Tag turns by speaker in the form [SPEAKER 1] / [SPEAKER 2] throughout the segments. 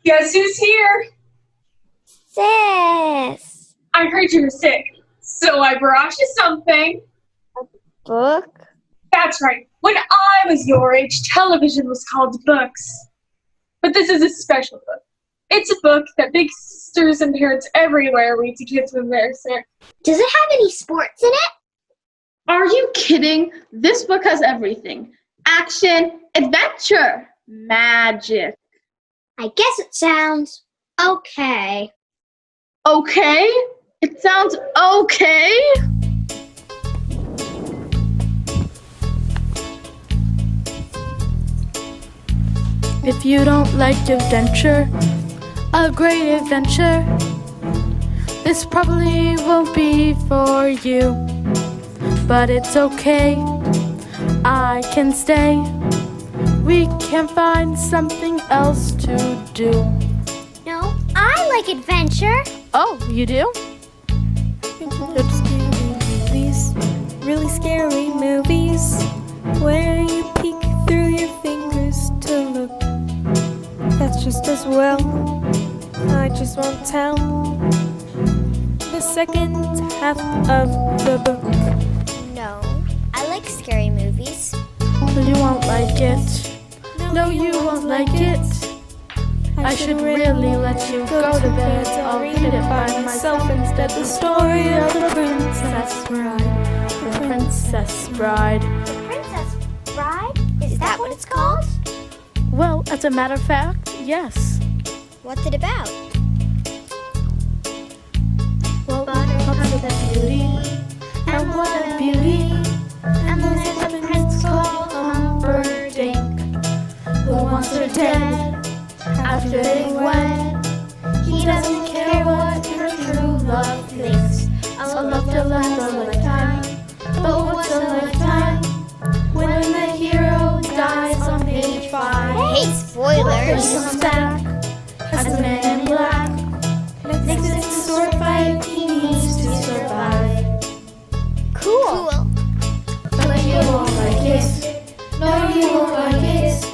[SPEAKER 1] Guess who's here?
[SPEAKER 2] Sis!
[SPEAKER 1] I heard you were sick, so I brought you something.
[SPEAKER 2] Book?
[SPEAKER 1] That's right. When I was your age, television was called books. But this is a special book. It's a book that big sisters and parents everywhere read to kids when they're sick.
[SPEAKER 2] Does it have any sports in it?
[SPEAKER 3] Are you kidding? This book has everything. Action, adventure, magic.
[SPEAKER 2] I guess it sounds okay.
[SPEAKER 3] Okay? It sounds okay?
[SPEAKER 4] If you don't like adventure, a great adventure, this probably won't be for you. But it's okay, I can stay. We can find something else to do.
[SPEAKER 2] No, I like adventure.
[SPEAKER 4] Oh, you do?
[SPEAKER 5] Movies, really scary movies, where you peek through your fingers to look. That's just as well, I just won't tell the second half of the book.
[SPEAKER 2] No, I like scary movies.
[SPEAKER 4] You won't like it. No, you won't like it. I should really let you go to bed. I'll read it by myself instead. The story of the Princess Bride. The Princess Bride.
[SPEAKER 2] The Princess Bride? Is that what it's called?
[SPEAKER 4] Well, as a matter of fact, yes.
[SPEAKER 2] What's it about?
[SPEAKER 4] Well, Buttercup's a beauty, and what a beauty. And there's a prince called Humperdinck, who wants her dead after they wed. He doesn't care what her true love thinks. A love to last a lifetime, but what's a lifetime when the hero dies on page 5?
[SPEAKER 2] I hate
[SPEAKER 4] He
[SPEAKER 2] spoilers.
[SPEAKER 4] comes back as a man in black. Next it's a sword fight, he needs to survive.
[SPEAKER 2] Cool.
[SPEAKER 4] But you won't like it. No, you won't like it.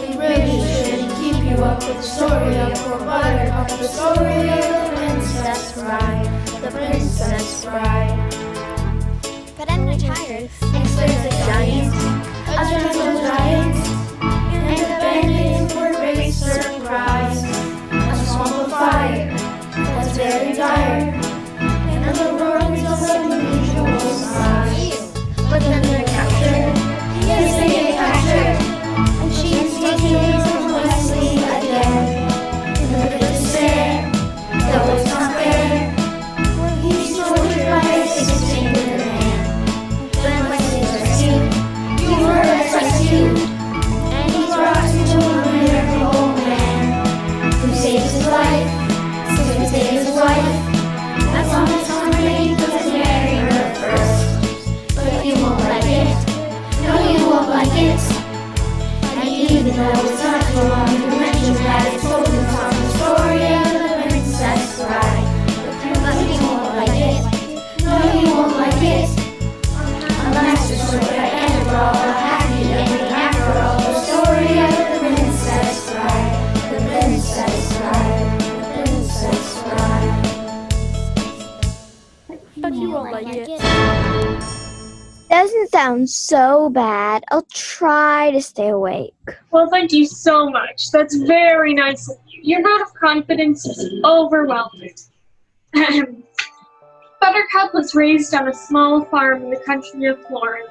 [SPEAKER 4] We really shouldn't keep you up with the story of poor Buttercup, the story of the Princess Bride, the Princess Bride.
[SPEAKER 2] But I'm not tired.
[SPEAKER 4] Next there's a giant, a gentle giant, and the bandits were a great surprise. A swamp of fire that's very dire, and the roaring of an unusual size. But then they're captured, yes they get captured, and she's taken from Wesley again. In the pit of despair, though it's not fair, when he's tortured by a 16-year man. Then Wesley's rescued, you were rescued, and he's brought to a miracle man, who saves his life, so he saves his wife, as long as Henry doesn't marry her first. But you won't like it, no you won't like it, and even though it's not too long to mention that it's focused on the story of the Princess Bride. But you won't like it, no you won't like it, unless the story ends all a happy ending after all. The story of the Princess Bride, the Princess Bride, the Princess Bride. But you won't like it.
[SPEAKER 2] Doesn't sound so bad. I'll try to stay awake.
[SPEAKER 1] Well, thank you so much. That's very nice of you. Your vote of confidence is overwhelming. Buttercup was raised on a small farm in the country of Florence.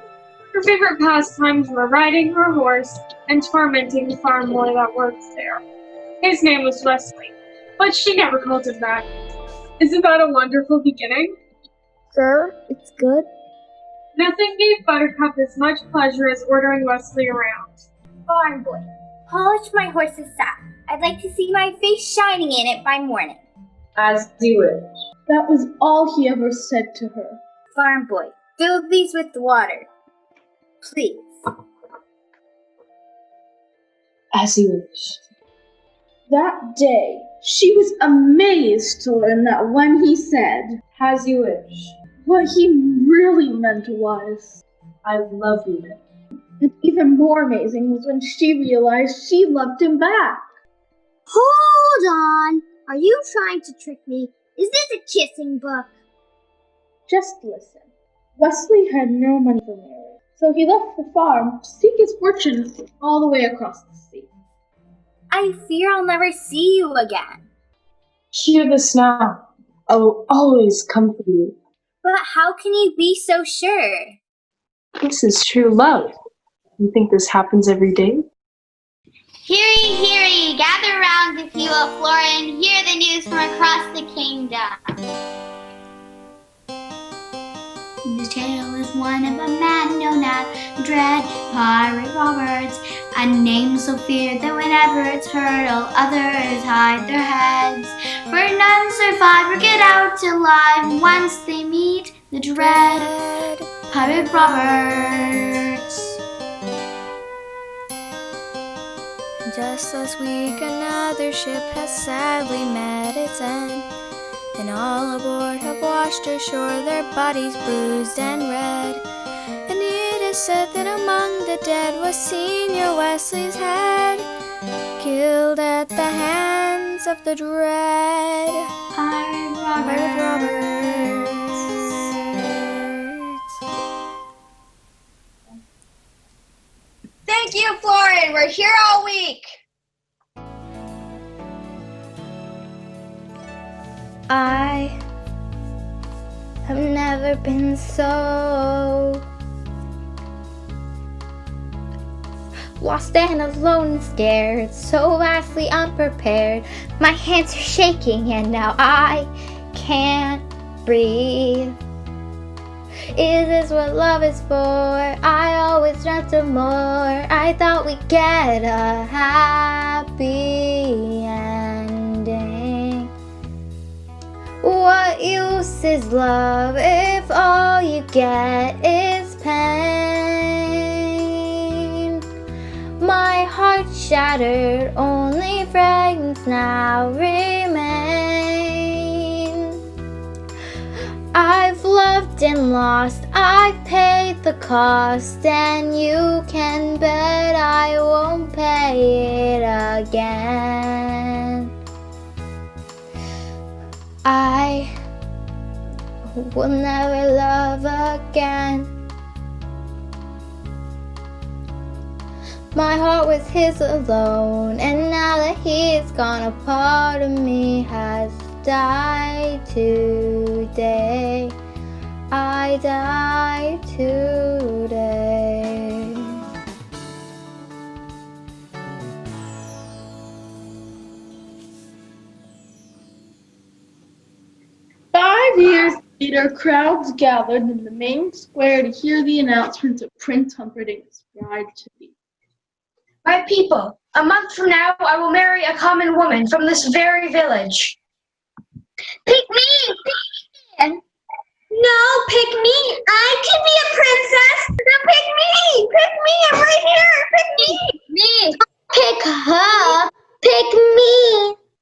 [SPEAKER 1] Her favorite pastimes were riding her horse and tormenting the farm boy that worked there. His name was Wesley, but she never called him that. Isn't that a wonderful beginning?
[SPEAKER 2] Sure, it's good.
[SPEAKER 1] Nothing gave Buttercup as much pleasure as ordering Wesley around.
[SPEAKER 6] Farm boy, polish my horse's saddle. I'd like to see my face shining in it by morning.
[SPEAKER 1] As you wish.
[SPEAKER 3] That was all he ever said to her.
[SPEAKER 6] Farm boy, fill these with water. Please.
[SPEAKER 3] As you wished. That day, she was amazed to learn that when he said, "As you wish," what he really meant was, "I love you." And even more amazing was when she realized she loved him back.
[SPEAKER 6] Hold on! Are you trying to trick me? Is this a kissing book?
[SPEAKER 3] Just listen. Wesley had no money for marriage, so he left the farm to seek his fortune all the way across the sea.
[SPEAKER 6] I fear I'll never see you again.
[SPEAKER 7] Hear this now. I will always come for you.
[SPEAKER 6] But how can you be so sure?
[SPEAKER 7] This is true love. You think this happens every day?
[SPEAKER 8] Hear ye, gather round if you will, Flora, and hear the news from across the kingdom. The tale is one of a man known as Dread Pirate Roberts, a name so feared that whenever it's heard, all others hide their heads. For none survive or get out alive once they meet the Dread Pirate Roberts.
[SPEAKER 5] Just last week, another ship has sadly met its end, and all aboard have washed ashore, their bodies bruised and red. And it is said that among the dead was Senior Wesley's head, killed at the hands of the Dread Pirate Roberts.
[SPEAKER 8] Thank you, Florin. We're here all week.
[SPEAKER 2] I have never been so lost and alone and scared, so vastly unprepared. My hands are shaking and now I can't breathe. Is this what love is for? I always dreamt of more. I thought we'd get a happy ending. What use is love if all you get is pain? My heart shattered, only fragments now remain. I've loved and lost, I've paid the cost, and you can bet I won't pay it again. I will never love again. My heart was his alone, and now that he's gone, a part of me has died today. I died today.
[SPEAKER 3] Five years later, crowds gathered in the main square to hear the announcement of Prince Humperdinck's bride-to-be.
[SPEAKER 9] My people, a month from now I will marry a common woman from this very village.
[SPEAKER 8] Pick me! No, pick me! I can be a princess! No, pick me! Pick me! I'm right here! Pick me! Me! Pick her! Pick me!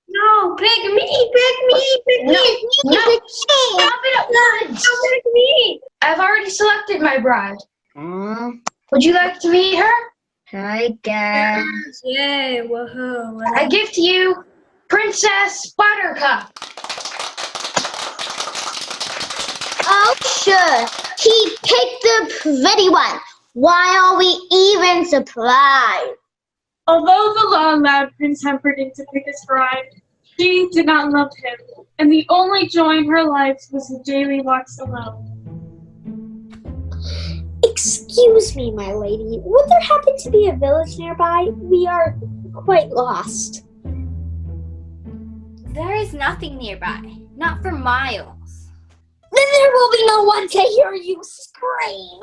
[SPEAKER 9] No, pick me! Pick me! Pick me!
[SPEAKER 8] No, pick me!
[SPEAKER 9] Stop it at once! No, pick me! I've already selected my bride. Would you like to meet her?
[SPEAKER 2] I guess.
[SPEAKER 1] Yay, woohoo.
[SPEAKER 9] I give to you Princess Buttercup.
[SPEAKER 8] Oh, sure. He picked the pretty one. Why are we even surprised?
[SPEAKER 1] Although the law allowed Prince Humperdinck to pick his bride, she did not love him, and the only joy in her life was the daily walks alone.
[SPEAKER 6] Excuse me, my lady. Would there happen to be a village nearby? We are quite lost.
[SPEAKER 8] There is nothing nearby. Not for miles.
[SPEAKER 6] Then there will be no one to hear you scream.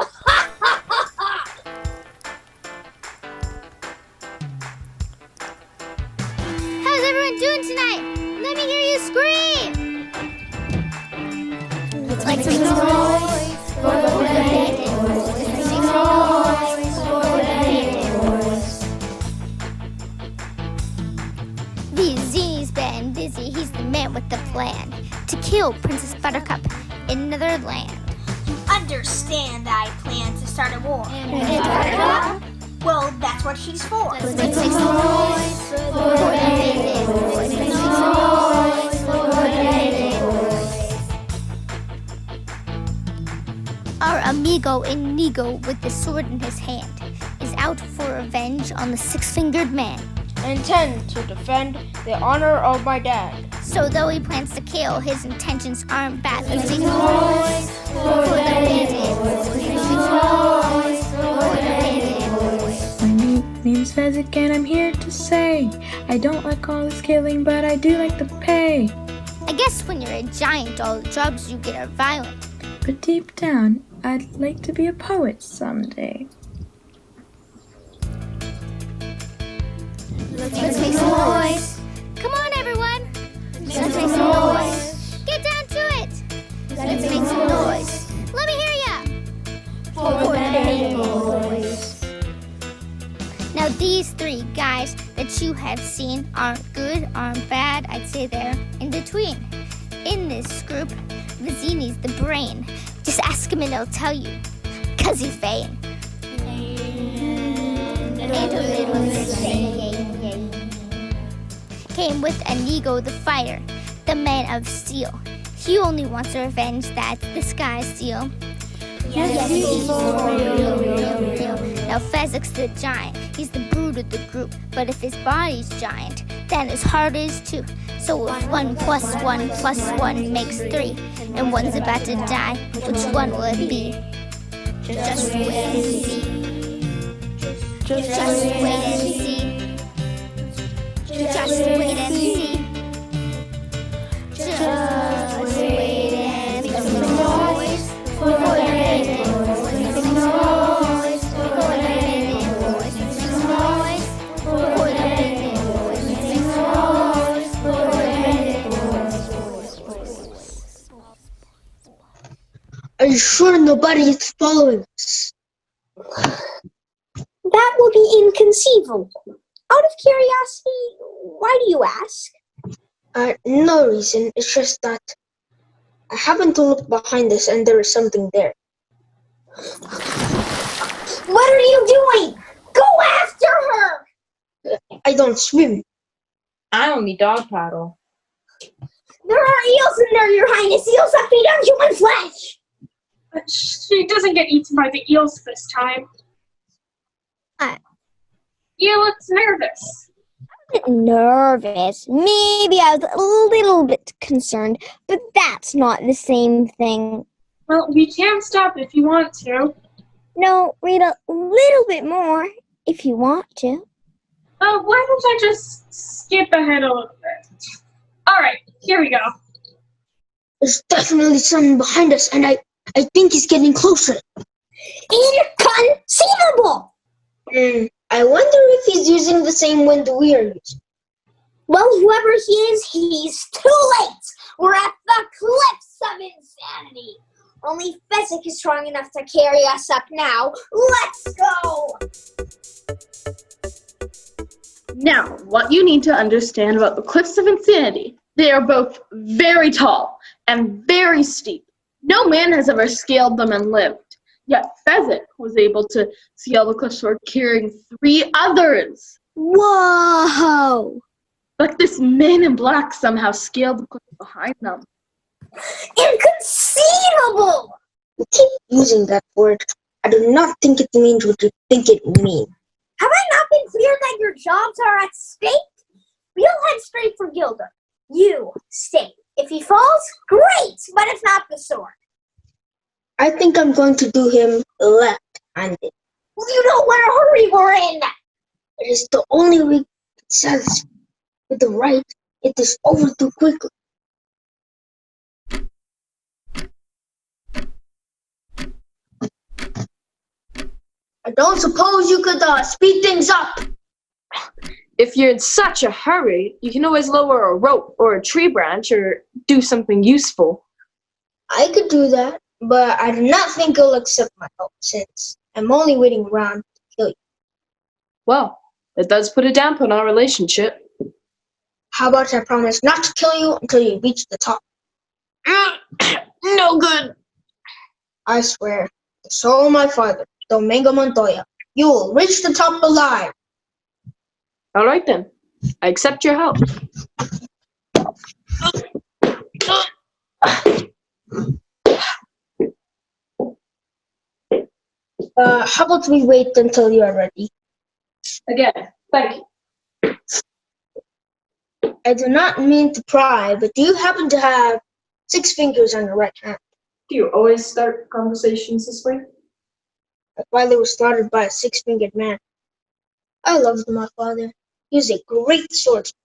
[SPEAKER 8] How's everyone doing tonight? Let me hear you scream!
[SPEAKER 4] Let's make some noise for the Benedict Boys. Let's make some noise for the Benedict Boys.
[SPEAKER 8] The Z's been busy. He's the man with the plan to kill Princess Buttercup in another land.
[SPEAKER 6] You understand I plan to start a war.
[SPEAKER 4] And Buttercup? Well, that's what she's for.
[SPEAKER 8] Let's make some noise for the Band-Aid Boys. Let's make some noise for the Band-Aid Boys.
[SPEAKER 2] Our amigo Inigo, with the sword in his hand, is out for revenge on the six-fingered man.
[SPEAKER 10] I intend to defend the honor of my dad.
[SPEAKER 2] So though he plans to kill, his intentions aren't bad.
[SPEAKER 8] Let's make some noise for the Band-Aid Boys. Let's make some noise for the Band-Aid Boys.
[SPEAKER 5] My name's Fezzik and I'm here to say I don't like all this killing, but I do like the pay.
[SPEAKER 2] I guess when you're a giant, all the drugs you get are violent.
[SPEAKER 5] But deep down, I'd like to be a poet someday.
[SPEAKER 8] Let's make some noise.
[SPEAKER 2] Come on, everyone!
[SPEAKER 8] Let's make some noise.
[SPEAKER 2] Get down to it!
[SPEAKER 8] Let's make some noise
[SPEAKER 2] Let me hear ya!
[SPEAKER 8] for the Band-Aid Boys.
[SPEAKER 2] Now these three guys that you have seen aren't good, aren't bad, I'd say they're in between. In this group, Vizzini's the brain. Just ask him and he'll tell you, 'cause he's vain. And a little insane. Came with Inigo the fighter, the man of steel. He only wants revenge, that's this guy's deal.
[SPEAKER 8] Yes, he's for real.
[SPEAKER 2] Now Fezzik's the giant, he's the brute of the group. But if his body's giant, then his heart is too. So if 1 plus 1 plus 1 makes 3, and one's about to die, which one will it be? Just wait and see. Just wait and see. Just wait and see. Just wait and see.
[SPEAKER 8] Noise for the Band-Aid Boys. Let's make some noise for the Band-Aid Boys. Let's make some noise for the Band-Aid Boys. Let's make some noise for the Band-Aid Boys.
[SPEAKER 9] Are you sure nobody is following us?
[SPEAKER 6] That will be inconceivable. Out of curiosity, why do you ask?
[SPEAKER 9] No reason. It's just that I happened to look behind us and there is something there.
[SPEAKER 6] What are you doing? Go after her!
[SPEAKER 9] I don't swim.
[SPEAKER 10] I only dog paddle.
[SPEAKER 6] There are eels in there, Your Highness. Eels that feed on human flesh.
[SPEAKER 1] But she doesn't get eaten by the eels this time. You look nervous.
[SPEAKER 6] Nervous. Maybe I was a little bit concerned, but that's not the same thing.
[SPEAKER 1] Well, we can stop if you want to.
[SPEAKER 6] No, read a little bit more if you want to.
[SPEAKER 1] Why don't I just skip ahead a little bit? Alright, here we go.
[SPEAKER 9] There's definitely something behind us and I think he's getting closer.
[SPEAKER 6] Inconceivable!
[SPEAKER 9] I wonder if he's using the same wind we are using.
[SPEAKER 6] Well, whoever he is, he's too late. We're at the cliffs of insanity. Only Fezzik is strong enough to carry us up now. Let's go!
[SPEAKER 3] Now, what you need to understand about the Cliffs of Insanity, they are both very tall and very steep. No man has ever scaled them and lived. Yet Fezzik was able to scale the cliff sword carrying 3 others.
[SPEAKER 6] Whoa!
[SPEAKER 3] But this man in black somehow scaled the cliff behind them.
[SPEAKER 6] Inconceivable!
[SPEAKER 9] You keep using that word. I do not think it means what you think it means.
[SPEAKER 6] Have I not been clear that your jobs are at stake? We'll head straight for Gilder. You stay. If he falls, great, but it's not the sword.
[SPEAKER 9] I think I'm going to do him left-handed.
[SPEAKER 6] Well, you know what a hurry we're in.
[SPEAKER 9] It is the only way it says. With the right, it is over too quickly. I don't suppose you could speed things up.
[SPEAKER 7] If you're in such a hurry, you can always lower a rope or a tree branch or do something useful.
[SPEAKER 9] I could do that, but I do not think you'll accept my help since I'm only waiting around to kill you.
[SPEAKER 7] Well, that does put a damper on our relationship.
[SPEAKER 9] How about I promise not to kill you until you reach the top?
[SPEAKER 7] No good.
[SPEAKER 9] I swear, the soul of my father, Domingo Montoya,
[SPEAKER 4] You will reach the top alive.
[SPEAKER 7] All right then. I accept your help.
[SPEAKER 4] How about we wait until you are ready?
[SPEAKER 7] Again, thank you.
[SPEAKER 4] I do not mean to pry, but do you happen to have 6 fingers on your right hand?
[SPEAKER 7] Do you always start conversations this way?
[SPEAKER 4] My father was slaughtered by a 6-fingered man. I loved my father. He was a great swordsman.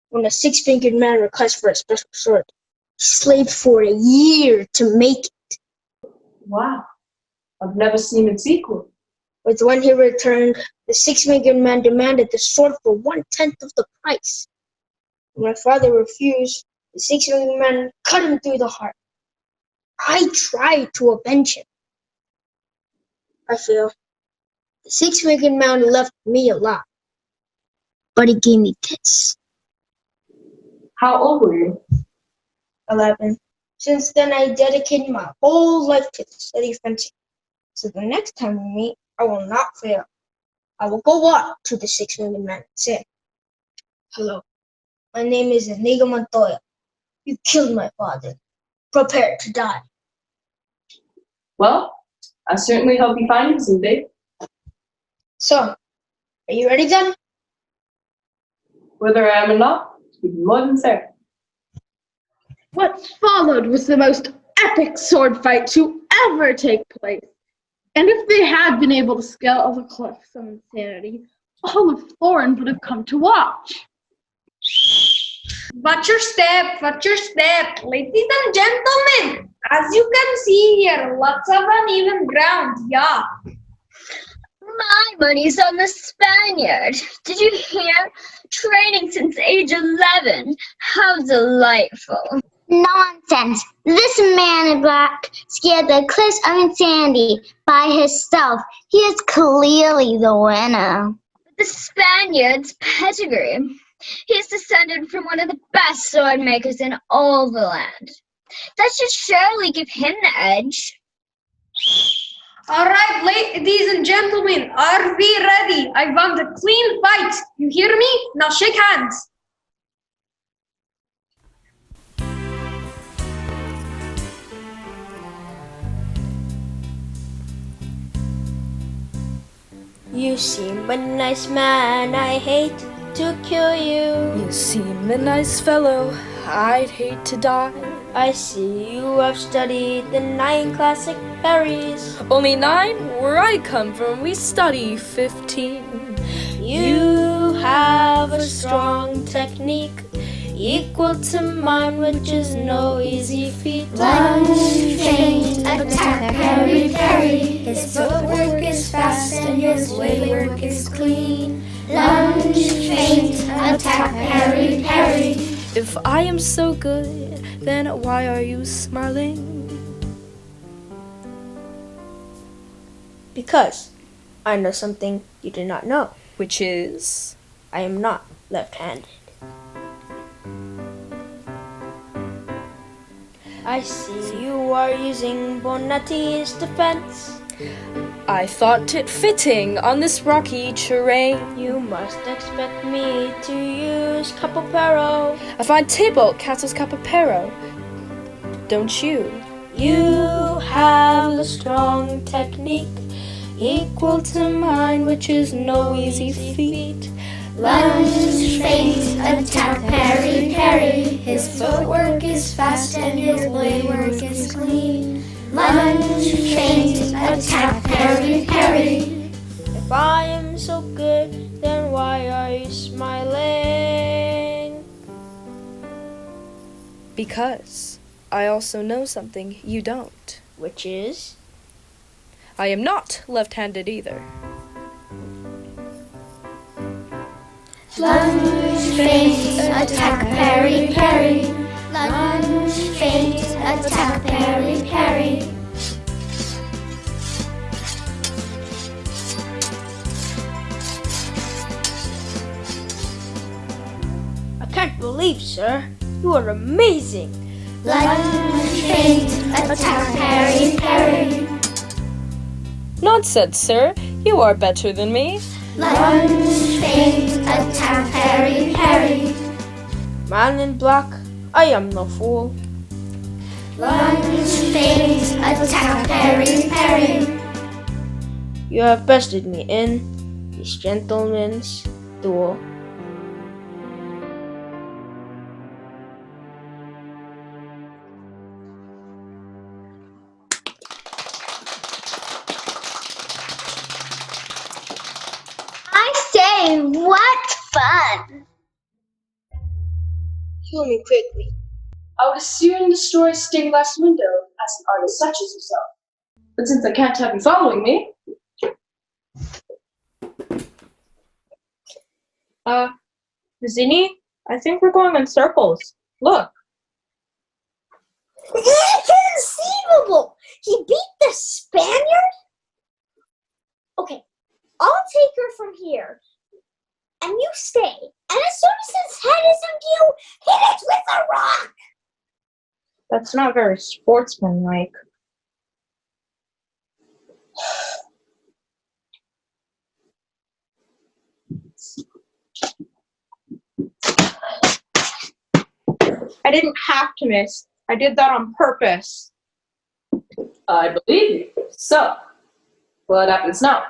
[SPEAKER 4] When a 6-fingered man requests for a special sword, he slaved for a year to make it.
[SPEAKER 7] Wow. I've never seen its equal.
[SPEAKER 4] But when he returned, the 6-fingered man demanded the sword for 1/10 of the price. When my father refused, the 6-fingered man cut him through the heart. I tried to avenge him. I feel the 6-fingered man left me alive, but he gave me this.
[SPEAKER 7] How old were you?
[SPEAKER 4] 11. Since then, I dedicated my whole life to the study of fencing. So the next time we meet, I will not fail. I will go up to the 6-fingered man and say, "Hello, my name is Inigo Montoya. You killed my father. Prepare to die."
[SPEAKER 7] Well, I certainly hope you find him someday.
[SPEAKER 4] So, are you ready then?
[SPEAKER 7] Whether I am or not, you'd be more than fair.
[SPEAKER 3] What followed was the most epic sword fight to ever take place. And if they had been able to scale the cliffs of insanity, all of Thorin would have come to watch.
[SPEAKER 9] Watch your step, watch your step. Ladies and gentlemen, as you can see here, lots of uneven ground, yeah.
[SPEAKER 6] My money's on the Spaniard. Did you hear? Training since age 11. How delightful. Nonsense. This man in black scared the cliffs of insanity by himself. He is clearly the winner. The Spaniard's pedigree. He is descended from one of the best sword makers in all the land. That should surely give him the edge.
[SPEAKER 9] All right, ladies and gentlemen, are we ready? I want a clean fight. You hear me? Now shake hands.
[SPEAKER 10] You seem a nice man, I hate to kill you.
[SPEAKER 5] You seem a nice fellow, I'd hate to die.
[SPEAKER 10] I see you have studied the 9 classic berries.
[SPEAKER 5] Only 9? Where I come from, we study 15.
[SPEAKER 10] You have a strong technique equal to mine, which is no easy feat.
[SPEAKER 8] Lunge, feint, attack, parry, parry. His footwork is fast and his blade work is clean. Lunge, feint, attack, parry, parry.
[SPEAKER 5] If I am so good, then why are you smiling?
[SPEAKER 10] Because I know something you do not know.
[SPEAKER 5] Which is?
[SPEAKER 10] I am not left-handed. I see you are using Bonetti's defense.
[SPEAKER 5] I thought it fitting on this rocky terrain.
[SPEAKER 10] You must expect me to use Capopero.
[SPEAKER 5] I find Tybalt castles Capopero. Don't you?
[SPEAKER 10] You have a strong technique equal to mine, which is no easy feat.
[SPEAKER 8] Lunge, feint, attack, parry, parry. His footwork is fast and his blade work is clean. Lunge, feint, attack, parry, parry.
[SPEAKER 10] If I am so good, then why are you smiling?
[SPEAKER 5] Because I also know something you don't.
[SPEAKER 10] Which is?
[SPEAKER 5] I am not left-handed either.
[SPEAKER 8] Lunge, feint, attack, parry, parry. Lunge, feint, attack, parry, parry.
[SPEAKER 10] I can't believe, sir. You are amazing.
[SPEAKER 8] Lunge, feint, attack, parry, parry.
[SPEAKER 5] Nonsense.
[SPEAKER 10] said, sir. You are better than me.
[SPEAKER 4] Lunch, paint, attack, Harry, Harry.
[SPEAKER 10] Man in black, I am no fool.
[SPEAKER 4] Lunch, paint, attack, Harry, Harry.
[SPEAKER 10] You have bested me in this gentleman's duel.
[SPEAKER 6] I say, what fun!
[SPEAKER 7] Kill me quickly. I would assume destroy stained glass window as an artist such as yourself. But since I can't have you following me,
[SPEAKER 9] Zinni, I think we're going in circles. Look.
[SPEAKER 6] Inconceivable! He beat the Spaniard? Okay, I'll take her from here, and you stay. And as soon as his head is in view, hit it with a rock!
[SPEAKER 9] That's not very sportsmanlike. I didn't have to miss. I did that on purpose.
[SPEAKER 7] I believe you. So, what happens now?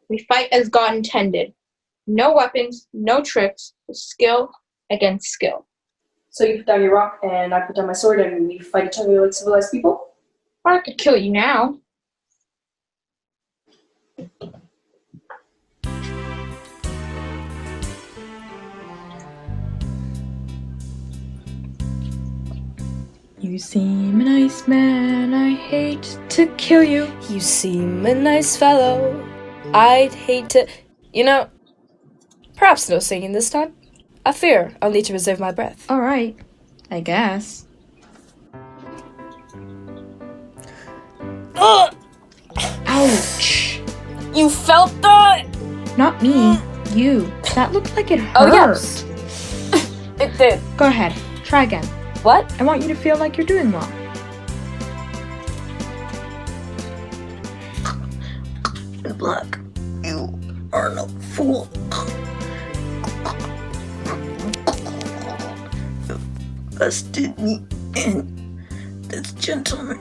[SPEAKER 9] We fight as God intended. No weapons, no tricks, just skill against skill.
[SPEAKER 7] So you put down your rock and I put down my sword and we fight each other like civilized people?
[SPEAKER 9] Or I could kill you now.
[SPEAKER 11] You seem a nice man, I hate to kill you.
[SPEAKER 10] You seem a nice fellow. I'd hate to... perhaps no singing this time. I fear I'll need to reserve my breath.
[SPEAKER 11] Alright, I guess.
[SPEAKER 10] Ugh!
[SPEAKER 11] Ouch!
[SPEAKER 10] You felt that?
[SPEAKER 11] Not me, you. That looked like it hurt.
[SPEAKER 10] Oh, yes. It did.
[SPEAKER 11] Go ahead, try again.
[SPEAKER 10] What?
[SPEAKER 11] I want you to feel like you're doing well. Black, you are no fool. Bested me in this gentleman.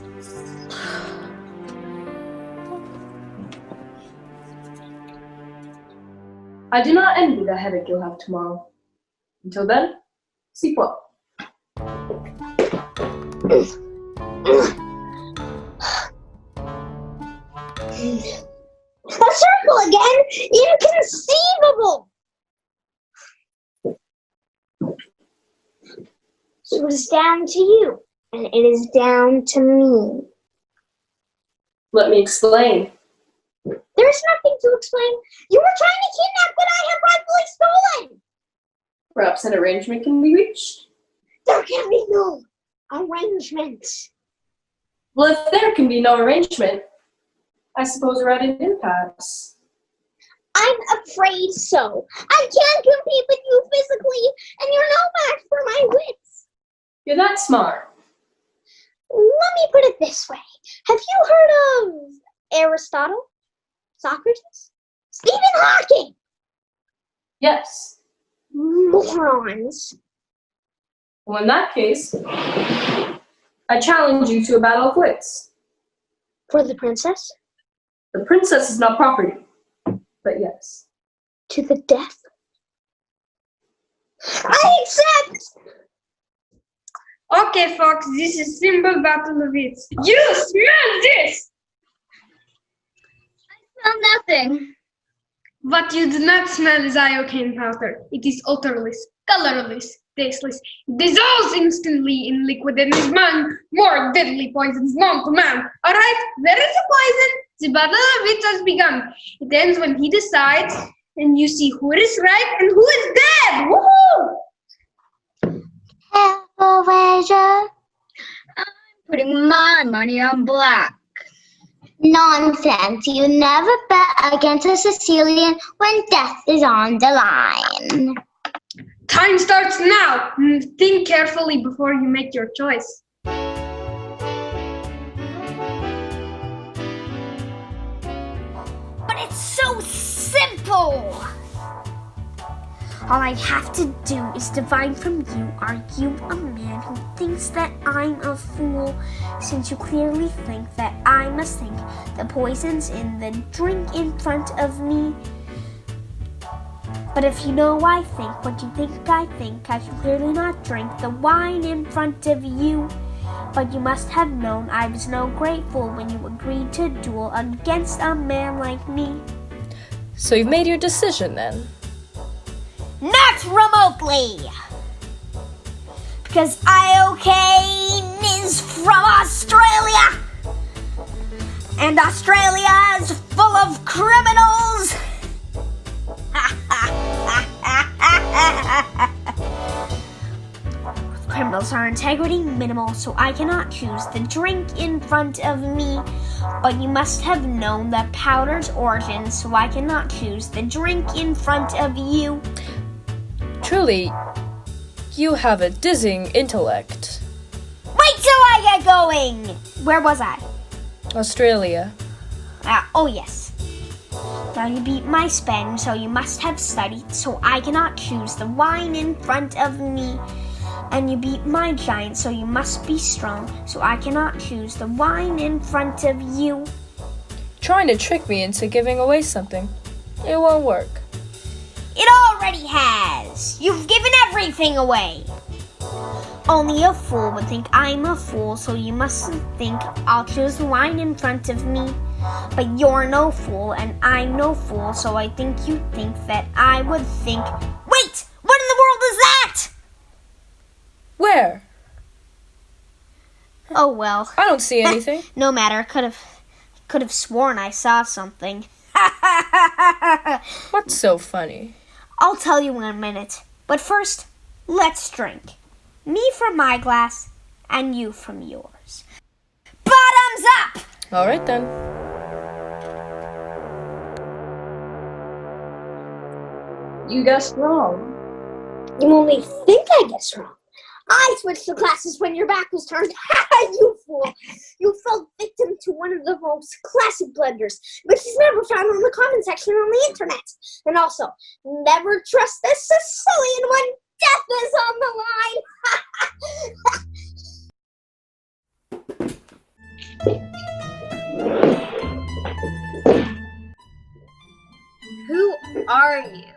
[SPEAKER 7] I do not envy the headache you'll have tomorrow. Until then, sleep well.
[SPEAKER 6] A circle again? Inconceivable! It was down to you, and it is down to me.
[SPEAKER 7] Let me explain.
[SPEAKER 6] There's nothing to explain. You were trying to kidnap what I have rightfully stolen!
[SPEAKER 7] Perhaps an arrangement can be reached?
[SPEAKER 6] There can be no arrangement.
[SPEAKER 7] Well, if there can be no arrangement, I suppose we're at an impasse.
[SPEAKER 6] I'm afraid so. I can't compete with you physically, and you're no match for my wits.
[SPEAKER 7] You're that smart.
[SPEAKER 6] Let me put it this way. Have you heard of Aristotle? Socrates? Stephen Hawking?
[SPEAKER 7] Yes.
[SPEAKER 6] Morons.
[SPEAKER 7] Well, in that case, I challenge you to a battle of wits.
[SPEAKER 6] For the princess?
[SPEAKER 7] The princess is not property, but yes.
[SPEAKER 6] To the death? I accept!
[SPEAKER 9] Okay, Fox, this is simple battle of wits. You smell this!
[SPEAKER 8] I smell nothing.
[SPEAKER 9] What you do not smell is iocane powder. It is odorless, colorless, tasteless. It dissolves instantly in liquid and is among more deadly poisons known to man. Alright, there is a poison. The battle of wits has begun. It ends when he decides, and you see who is right and who is dead. Woohoo!
[SPEAKER 8] Careful, Wager. I'm putting my money on black.
[SPEAKER 6] Nonsense. You never bet against a Sicilian when death is on the line.
[SPEAKER 9] Time starts now. Think carefully before you make your choice.
[SPEAKER 6] It's so simple! All I have to do is divine from you. Are you a man who thinks that I'm a fool? Since you clearly think that I must think the poison's in the drink in front of me. But if you know I think what you think I should clearly not drink the wine in front of you. But you must have known I was no great fool when you agreed to duel against a man like me.
[SPEAKER 11] So you've made your decision then?
[SPEAKER 6] Not remotely! Because Iocane is from Australia! And Australia is full of criminals! Criminals are integrity minimal, so I cannot choose the drink in front of me. But you must have known the powder's origin, so I cannot choose the drink in front of you.
[SPEAKER 11] Truly, you have a dizzying intellect.
[SPEAKER 6] Wait till I get going! Where was I?
[SPEAKER 11] Australia.
[SPEAKER 6] Oh yes. Now you beat my spen, so you must have studied, so I cannot choose the wine in front of me. And you beat my giant, so you must be strong, so I cannot choose the wine in front of you.
[SPEAKER 11] Trying to trick me into giving away something. It won't work.
[SPEAKER 6] It already has! You've given everything away! Only a fool would think I'm a fool, so you mustn't think I'll choose the wine in front of me. But you're no fool, and I'm no fool, so I think you think that I would think... Wait! What in the world is that?
[SPEAKER 11] Where?
[SPEAKER 6] Oh well.
[SPEAKER 11] I don't see anything.
[SPEAKER 6] No matter, could have sworn I saw something.
[SPEAKER 11] What's so funny?
[SPEAKER 6] I'll tell you in a minute. But first, let's drink. Me from my glass, and you from yours. Bottoms up!
[SPEAKER 11] All right then.
[SPEAKER 7] You guessed wrong.
[SPEAKER 6] You only think I guessed wrong. I switched to classes when your back was turned. You fool! You fell victim to one of the most classic blunders, which is never found on the comment section on the internet. And also, never trust a Sicilian when death is on the line.
[SPEAKER 8] Who are you?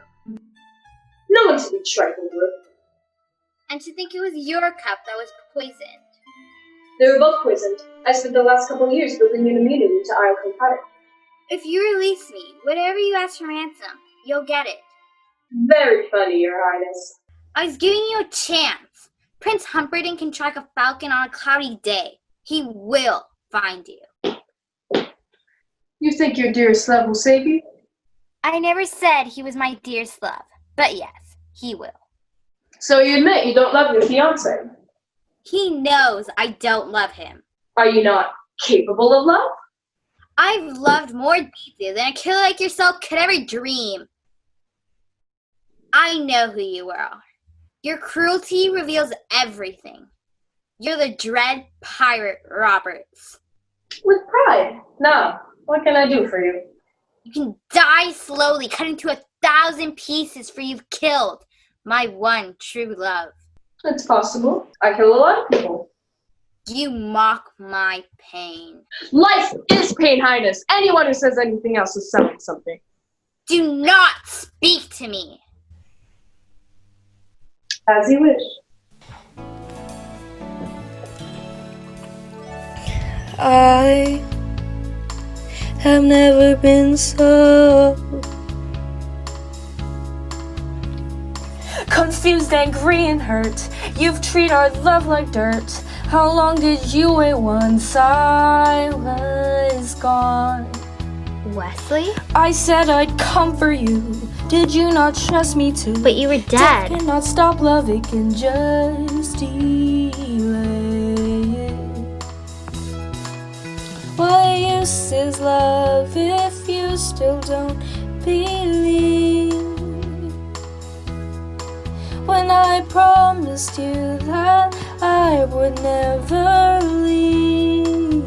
[SPEAKER 7] No one to be trifled with.
[SPEAKER 8] And to think it was your cup that was poisoned.
[SPEAKER 7] They were both poisoned. I spent the last couple of years building an immunity to Iocane powder.
[SPEAKER 8] If you release me, whatever you ask for ransom, you'll get it.
[SPEAKER 7] Very funny, Your Highness.
[SPEAKER 8] I was giving you a chance. Prince Humperdinck can track a falcon on a cloudy day. He will find you.
[SPEAKER 7] You think your dearest love will save you?
[SPEAKER 8] I never said he was my dearest love, but yes, he will.
[SPEAKER 7] So you admit you don't love your fiancé?
[SPEAKER 8] He knows I don't love him.
[SPEAKER 7] Are you not capable of love?
[SPEAKER 8] I've loved more deeply than a killer like yourself could ever dream. I know who you are. Your cruelty reveals everything. You're the dread pirate Roberts.
[SPEAKER 7] With pride. Now, what can I do for you?
[SPEAKER 8] You can die slowly, cut into 1,000 pieces, for you've killed my one true love.
[SPEAKER 7] It's possible. I kill a lot of people.
[SPEAKER 8] You mock my pain.
[SPEAKER 7] Life is pain, Highness. Anyone who says anything else is selling something.
[SPEAKER 8] Do not speak to me.
[SPEAKER 7] As you wish.
[SPEAKER 10] I have never been so confused, angry, and hurt. You've treated our love like dirt. How long did you wait once I was gone?
[SPEAKER 2] Wesley?
[SPEAKER 10] I said I'd comfort you. Did you not trust me too?
[SPEAKER 2] But you were
[SPEAKER 10] Death
[SPEAKER 2] dead.
[SPEAKER 10] cannot stop love, it can just delay it. What use is love if you still don't believe? When I promised you that I would never leave,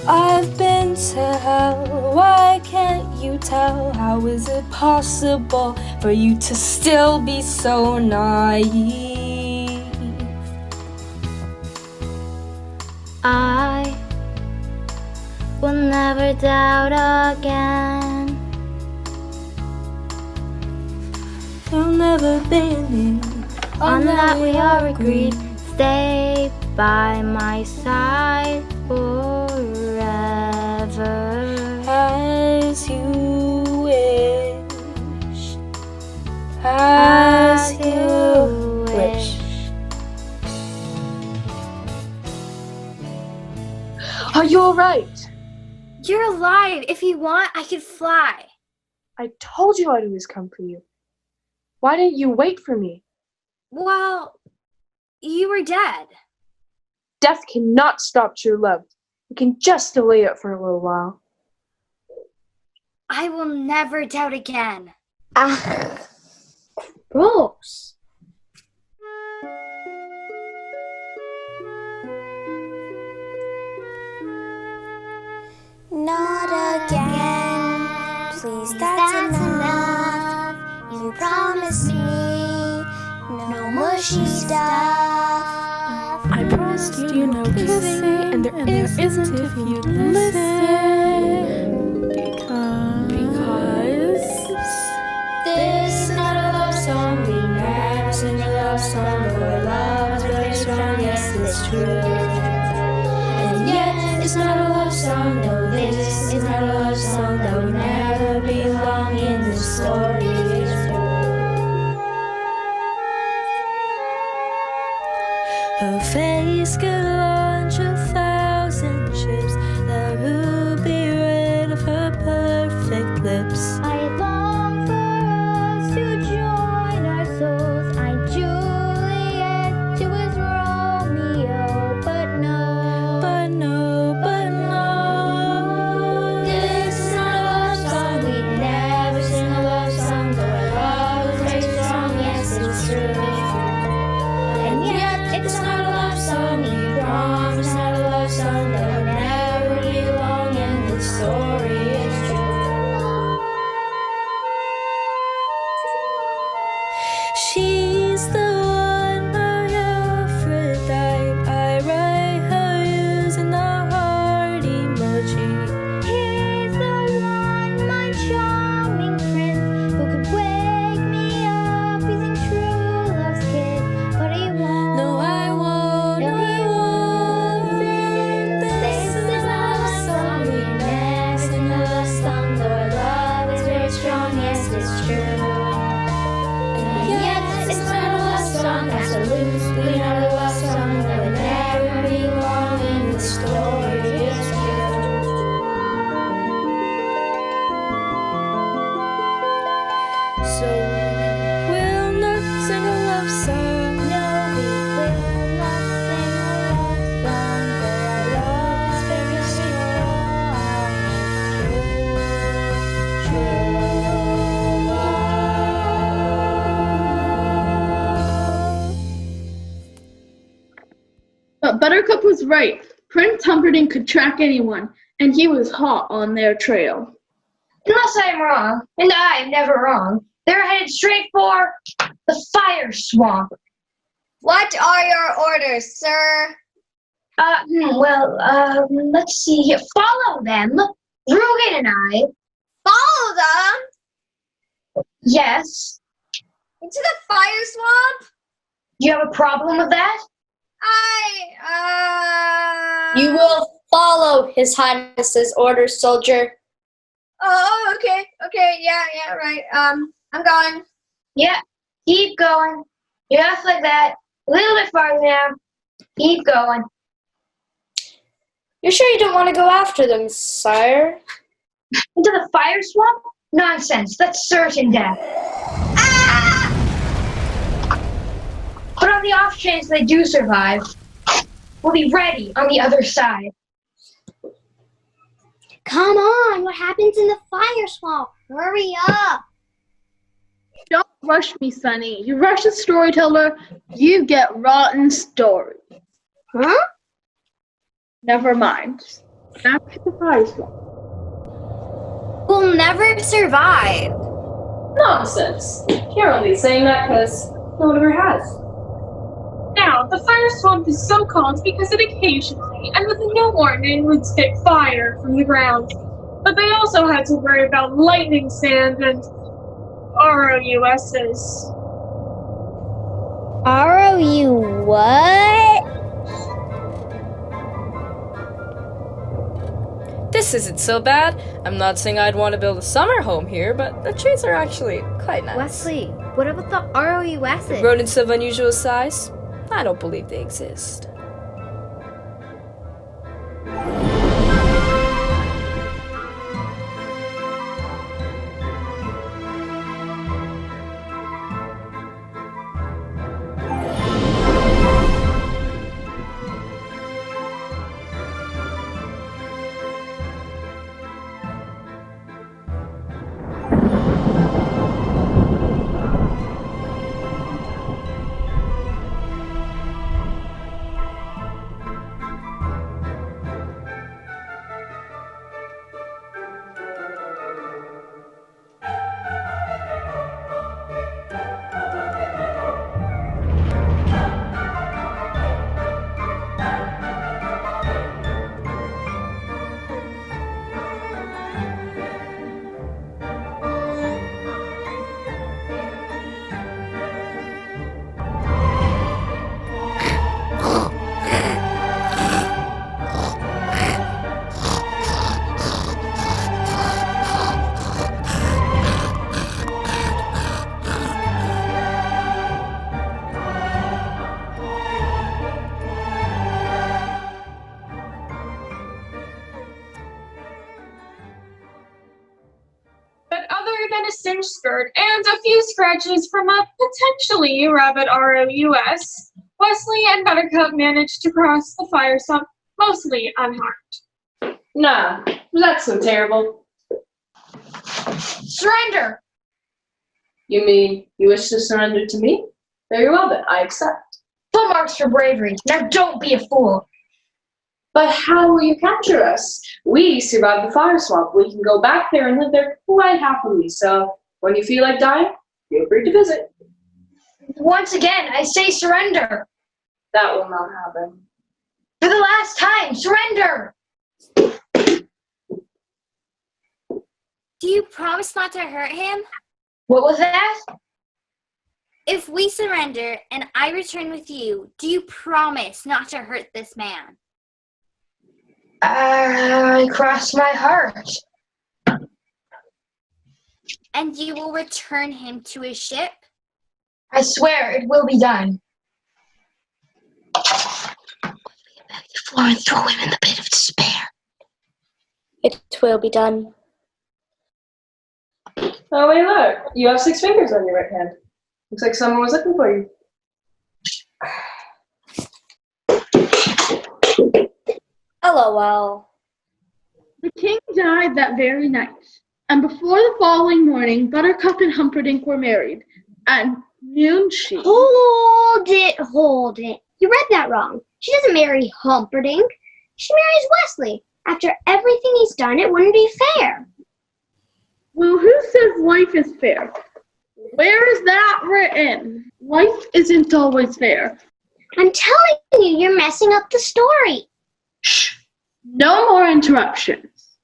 [SPEAKER 10] I've been going to hell. Why can't you tell? How is it possible for you to still be so naive?
[SPEAKER 2] I will never doubt again.
[SPEAKER 10] There'll never be any.
[SPEAKER 2] On that we are agreed. Stay by my side forever.
[SPEAKER 10] As you wish. As you wish.
[SPEAKER 7] Are you alright?
[SPEAKER 2] You're alive. If you want, I could fly.
[SPEAKER 7] I told you I'd always come for you. Why didn't you wait for me?
[SPEAKER 2] Well, you were dead.
[SPEAKER 7] Death cannot stop true love. We can just delay it for a little while.
[SPEAKER 2] I will never doubt again.
[SPEAKER 6] Gross.
[SPEAKER 4] Not again. Please, that's enough. You promised me no mushy stuff.
[SPEAKER 5] I promised you no kissing, and there isn't if you listen. Because
[SPEAKER 10] This is not a love song. We never sing a love song. Though our love is very strong, yes, it's true. And yet, it's not a love song. No, this is not a love song. That would never belong in this story. Her face could launch 1,000 ships. The ruby red of her perfect lips.
[SPEAKER 2] I long for us to join our souls. I'm Juliet to his Romeo, but no.
[SPEAKER 10] But no, but no. This is not a love song. We never sing a love song. Though our love is very strong, yes, it's true. And yet, it's not a love song. We promise not a love song. That would never belong in this story. It's true. She's the one, my Aphrodite. I write her using the heart emoji.
[SPEAKER 2] He's the one, my charming prince, who could wake me up using true love's kiss. But he won't.
[SPEAKER 10] No, I won't.
[SPEAKER 2] No, he won't.
[SPEAKER 10] This is not a love song. We never sing a love song. Though our love is very strong, yes, it's true. And yet, it's not a love song. Absolutely not a love song. That would never belong in the story. It's true. So we'll not sing a love song.
[SPEAKER 2] No, we will not sing a love song, though our love is very
[SPEAKER 3] But Buttercup was right. Prince Humperdinck could track anyone, and he was hot on their trail.
[SPEAKER 9] Unless I'm wrong, and I am never wrong, they're headed straight for the fire swamp.
[SPEAKER 6] What are your orders, sir?
[SPEAKER 9] Let's see here. Follow them. Rugen and I.
[SPEAKER 6] Follow them
[SPEAKER 9] Yes.
[SPEAKER 6] into the fire swamp?
[SPEAKER 9] Do you have a problem with that?
[SPEAKER 6] You will follow His Highness's orders, soldier. Oh, okay, yeah, right. I'm going.
[SPEAKER 9] Yeah. Keep going. Just like that. A little bit farther now. Keep going.
[SPEAKER 10] You're sure you don't want to go after them, sire?
[SPEAKER 9] Into the fire swamp? Nonsense. That's certain death. But on the off chance they do survive, we'll be ready on the other side.
[SPEAKER 6] Come on, what happens in the fire swamp? Hurry up.
[SPEAKER 3] Don't rush me, Sonny. You rush a storyteller, you get rotten story.
[SPEAKER 6] Huh?
[SPEAKER 3] Never mind. Back to the fire swamp.
[SPEAKER 2] You'll never survive.
[SPEAKER 7] Nonsense. You're only saying that because no one ever has.
[SPEAKER 1] Now, the fire swamp is so called because it occasionally, and with no warning, would spit fire from the ground. But they also had to worry about lightning sand and ROUSs.
[SPEAKER 2] ROU what?
[SPEAKER 11] This isn't so bad. I'm not saying I'd want to build a summer home here, but the trees are actually quite nice.
[SPEAKER 2] Wesley, what about the ROUSs?
[SPEAKER 11] Rodents of unusual size? I don't believe they exist.
[SPEAKER 1] But other than a singed skirt and a few scratches from a potentially rabid ROUS, Wesley and Buttercup managed to cross the fire swamp mostly unharmed.
[SPEAKER 7] Nah, that's so terrible.
[SPEAKER 9] Surrender!
[SPEAKER 7] You mean you wish to surrender to me? Very well then, I accept.
[SPEAKER 9] Full marks for bravery. Now don't be a fool.
[SPEAKER 7] But how will you capture us? We survived the fire swamp. We can go back there and live there quite happily. So when you feel like dying, feel free to visit.
[SPEAKER 9] Once again, I say surrender.
[SPEAKER 7] That will not happen.
[SPEAKER 9] For the last time, surrender!
[SPEAKER 2] Do you promise not to hurt him?
[SPEAKER 9] What was that?
[SPEAKER 2] If we surrender and I return with you, do you promise not to hurt this man?
[SPEAKER 9] I cross my heart.
[SPEAKER 2] And you will return him to his ship?
[SPEAKER 9] I swear it will be done.
[SPEAKER 6] Floor and throw him in the pit of despair.
[SPEAKER 10] It will be done.
[SPEAKER 7] Oh, wait, look. You have 6 fingers on your right hand. Looks like someone was looking for you.
[SPEAKER 2] LOL.
[SPEAKER 3] The king died that very night, and before the following morning, Buttercup and Humperdinck were married, and noon she...
[SPEAKER 6] Hold it. You read that wrong. She doesn't marry Humperdinck. She marries Wesley. After everything he's done, it wouldn't be fair.
[SPEAKER 3] Well, who says life is fair? Where is that written? Life isn't always fair.
[SPEAKER 6] I'm telling you, you're messing up the story.
[SPEAKER 3] Shh! No more interruptions.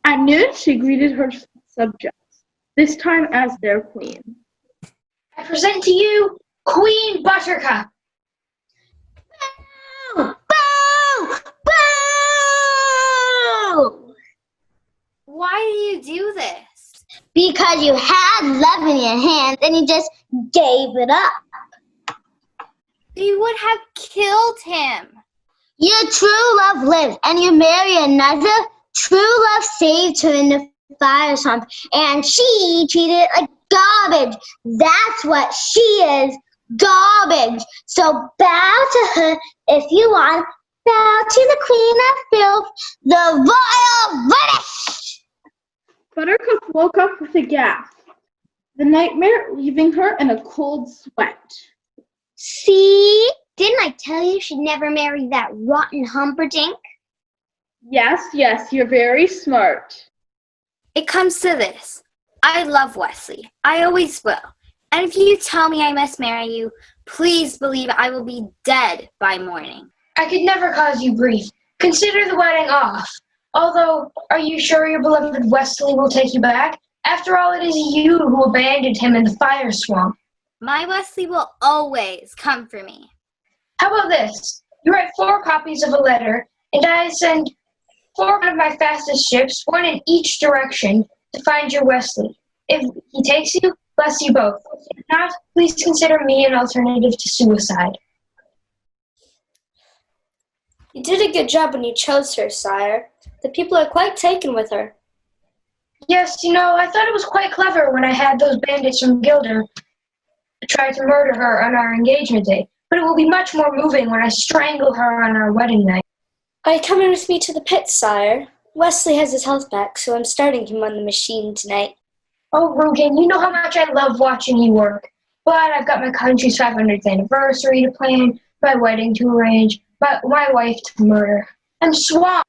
[SPEAKER 3] At noon, she greeted her subjects, this time as their queen.
[SPEAKER 9] I present to you Queen Buttercup.
[SPEAKER 6] Boo! Boo! Boo!
[SPEAKER 2] Why do you do this?
[SPEAKER 6] Because you had love in your hands and you just gave it up.
[SPEAKER 2] You would have killed him.
[SPEAKER 6] Your true love lived, and you marry another. True love saved her in the fire swamp, and she treated it like garbage. That's what she is, garbage. So bow to her if you want. Bow to the queen of filth, the royal British.
[SPEAKER 3] Buttercup woke up with a gasp, the nightmare leaving her in a cold sweat.
[SPEAKER 6] See? Didn't I tell you she'd never marry that rotten Humperdinck?
[SPEAKER 3] Yes, you're very smart.
[SPEAKER 2] It comes to this. I love Wesley. I always will. And if you tell me I must marry you, please believe I will be dead by morning.
[SPEAKER 9] I could never cause you grief. Consider the wedding off. Although, are you sure your beloved Wesley will take you back? After all, it is you who abandoned him in the fire swamp.
[SPEAKER 2] My Wesley will always come for me.
[SPEAKER 9] How about this? You write 4 copies of a letter, and I send 4 of my fastest ships, 1 in each direction, to find your Wesley. If he takes you, bless you both. If not, please consider me an alternative to suicide.
[SPEAKER 6] You did a good job when you chose her, sire. The people are quite taken with her.
[SPEAKER 9] Yes, I thought it was quite clever when I had those bandits from Gilder try to murder her on our engagement day, but it will be much more moving when I strangle her on our wedding night.
[SPEAKER 6] Are you coming with me to the pit, sire? Wesley has his health back, so I'm starting him on the machine tonight.
[SPEAKER 9] Oh, Rugen, you know how much I love watching you work. But I've got my country's 500th anniversary to plan, my wedding to arrange, my wife to murder. I'm swamped.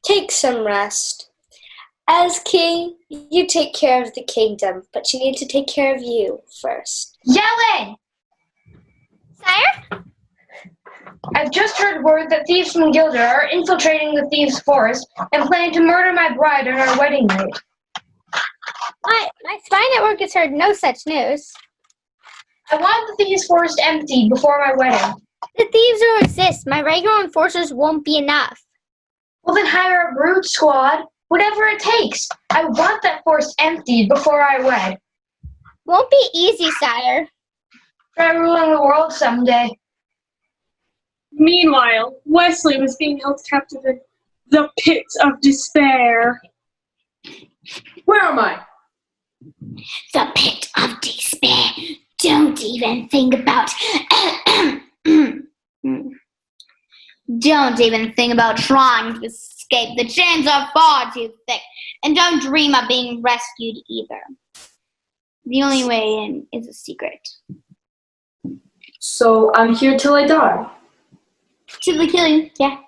[SPEAKER 6] Take some rest. As king, you take care of the kingdom, but you need to take care of you first.
[SPEAKER 9] Yellen!
[SPEAKER 2] Sire?
[SPEAKER 9] I've just heard word that thieves from Gilder are infiltrating the thieves' forest and planning to murder my bride on our wedding night.
[SPEAKER 2] My spy network has heard no such news.
[SPEAKER 9] I want the thieves' forest emptied before my wedding.
[SPEAKER 2] The thieves don't exist. My regular enforcers won't be enough.
[SPEAKER 9] Well, then hire a brood squad. Whatever it takes. I want that forest emptied before I wed.
[SPEAKER 2] Won't be easy, sire.
[SPEAKER 9] Try ruling the world someday.
[SPEAKER 1] Meanwhile, Wesley was being held captive in the pit of despair.
[SPEAKER 7] Where am I?
[SPEAKER 8] The pit of despair. Don't even think about... Don't even think about trying to escape. The chains are far too thick. And don't dream of being rescued either. The only way in is a secret.
[SPEAKER 7] So I'm here till I die.
[SPEAKER 8] Till they kill you, yeah.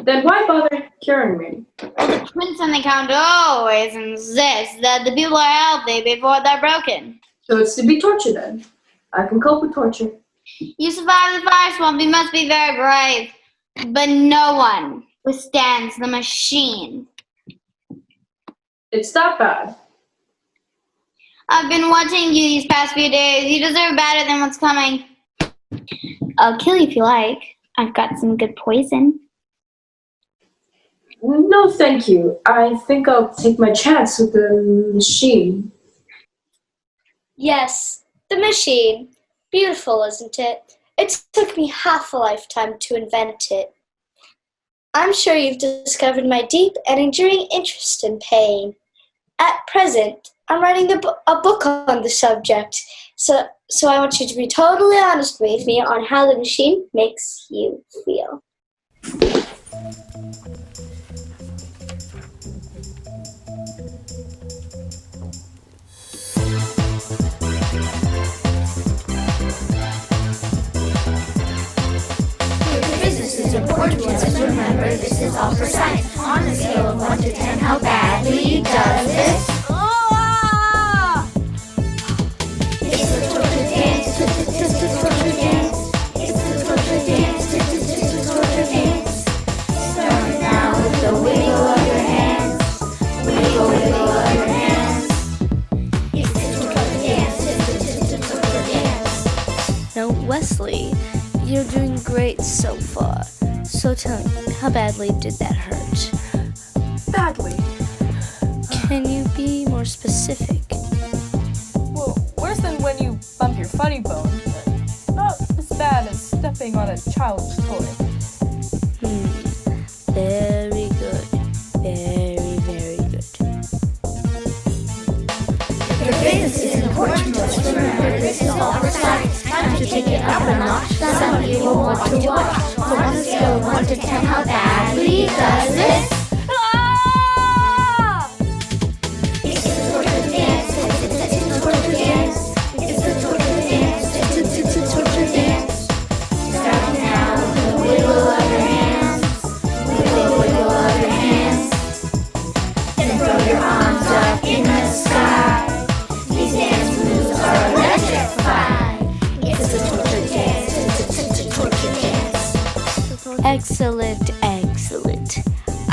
[SPEAKER 7] Then why bother curing me?
[SPEAKER 8] Well, the prince and the count always insist that the people are healthy before they're broken.
[SPEAKER 7] So it's to be tortured then. I can cope with torture.
[SPEAKER 8] You survive the fire swamp, you must be very brave. But no one withstands the machine.
[SPEAKER 7] It's that bad.
[SPEAKER 8] I've been watching you these past few days. You deserve better than what's coming. I'll kill you if you like. I've got some good poison.
[SPEAKER 7] No, thank you. I think I'll take my chance with the machine.
[SPEAKER 6] Yes, the machine. Beautiful, isn't it? It took me half a lifetime to invent it. I'm sure you've discovered my deep and enduring interest in pain. At present, I'm writing a book on the subject, so I want you to be totally honest with me on how the machine makes you feel.
[SPEAKER 10] Business is important to us. Remember, this is all for science. On a scale of 1 to 10, how badly does this? It's the torture dance. It's the torture dance. It's the torture dance. It's the torture dance. Start now with the wiggle of your hands. Wiggle, wiggle of your hands. It's the torture dance. It's the torture dance.
[SPEAKER 5] Now, Wesley, you're doing great so far. So tell me, how badly did that hurt?
[SPEAKER 11] Badly.
[SPEAKER 5] Can you be more specific?
[SPEAKER 11] Well, worse than when you bump your funny bone, but not as bad as stepping on a child's toy.
[SPEAKER 5] Very good. Very, very good.
[SPEAKER 10] Your business is important to us. Remember, this is all for science. Time to take it up a notch. Some of you will want to watch. So on a scale of 1 to 10, how badly does this? It's the torture dance. It's the torture dance. It's the torture dance. It's the torture dance. Start now with the wiggle of your hands. Wiggle, wiggle of your hands.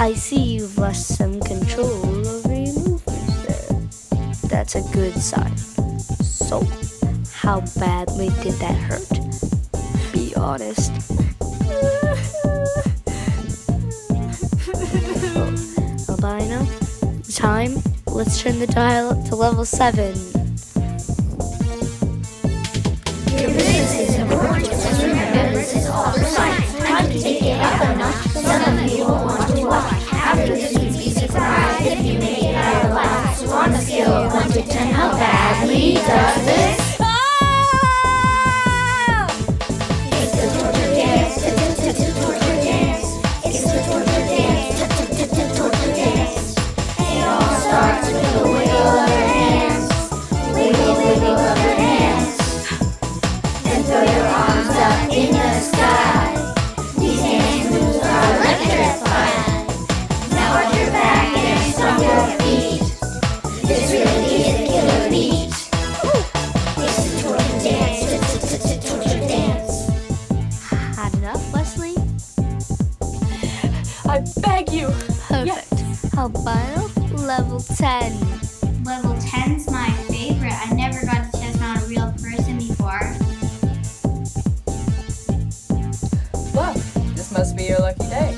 [SPEAKER 10] I see you've lost some control over your movements there. That's a good sign. So, how badly did that hurt? Be honest. Albino, time. Let's turn the dial up to level 7.
[SPEAKER 8] Your business is important, just remember this is all for science. Time to take it up a notch, some of you won't want to watch. After this, please be surprised if you make it out alive. So on a scale of 1 to 10, how badly does this? It's the torture dance, torture dance. It's the torture dance, torture dance. It all starts with a wiggle of your hands. Wiggle, wiggle of your hands. Then throw your arms up in the sky. These dance moves are electrifying. Now arch your back and stomp your feet. This really is a killer beat. It's the torture dance, torture dance.
[SPEAKER 10] Had enough, Leslie?
[SPEAKER 11] I beg you.
[SPEAKER 10] Perfect. Albino, level 10.
[SPEAKER 8] Level 10's my favorite. I never got to test on a real person before.
[SPEAKER 11] Well, this must be your lucky day.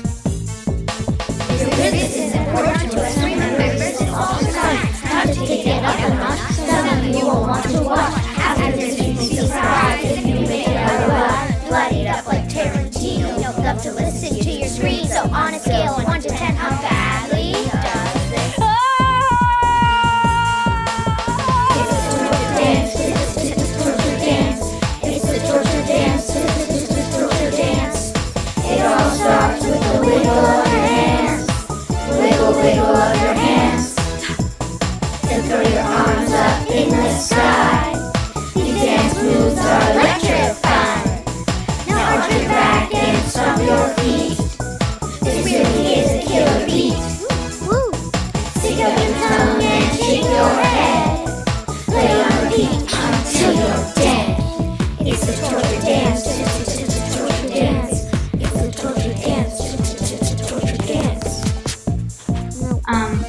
[SPEAKER 8] Your business is important to us. Remember, this is all for science. Time to take it up a notch. Some of you won't want to watch. After this, you'll be surprised if you make it out alive. Bloodied up like Tarantino. Love to listen to your scream. So on a scale of 1 to 10, how badly does this? It's the torture dance. It's the torture dance. It's the torture dance. It all starts with a wiggle of your hands. Wiggle, wiggle of your hands. Then throw your arms up in the sky. These dance moves are electrifying. Now arch your back and stomp your feet. This really is a killer beat.
[SPEAKER 10] Woo!
[SPEAKER 8] Stick up your tongue and shake your head. Play on repeat until you're dead. It's the torture dance, torture dance. It's the torture dance, torture dance.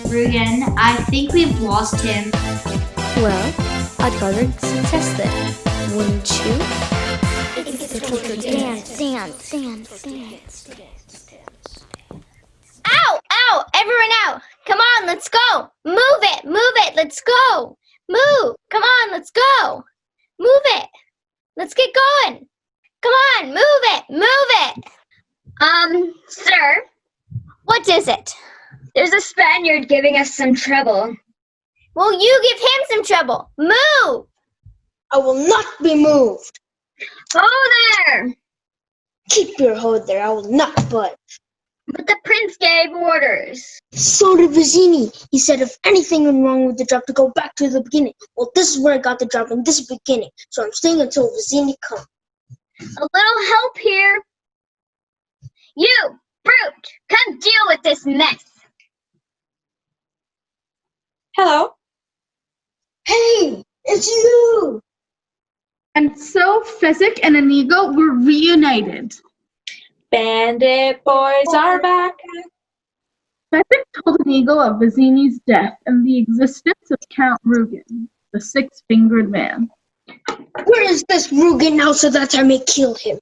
[SPEAKER 8] Rugen, I think we've lost him.
[SPEAKER 10] Well, I'd rather test it, wouldn't you?
[SPEAKER 8] It's the torture dance.
[SPEAKER 10] Dance.
[SPEAKER 6] Ow! Ow! Everyone out! Come on, let's go! Move it! Let's go! Move! Come on, let's go! Move it! Let's get going! Come on, move it! Sir? What is it? There's a Spaniard giving us some trouble. Well, you give him some trouble. Move!
[SPEAKER 12] I will not be moved.
[SPEAKER 6] Hold there!
[SPEAKER 12] Keep your hold there. I will not budge.
[SPEAKER 6] But the prince gave orders.
[SPEAKER 12] So did Vizzini. He said if anything went wrong with the job to go back to the beginning. Well, this is where I got the job in this beginning. So I'm staying until Vizzini comes.
[SPEAKER 6] A little help here. You, brute, come deal with this mess.
[SPEAKER 7] Hello.
[SPEAKER 12] Hey, it's you!
[SPEAKER 3] And so Physic and Inigo were reunited.
[SPEAKER 7] Bandit boys are back.
[SPEAKER 3] Physic told Inigo of Vizzini's death and the existence of Count Rugen, the six-fingered man.
[SPEAKER 12] Where is this Rugen now so that I may kill him?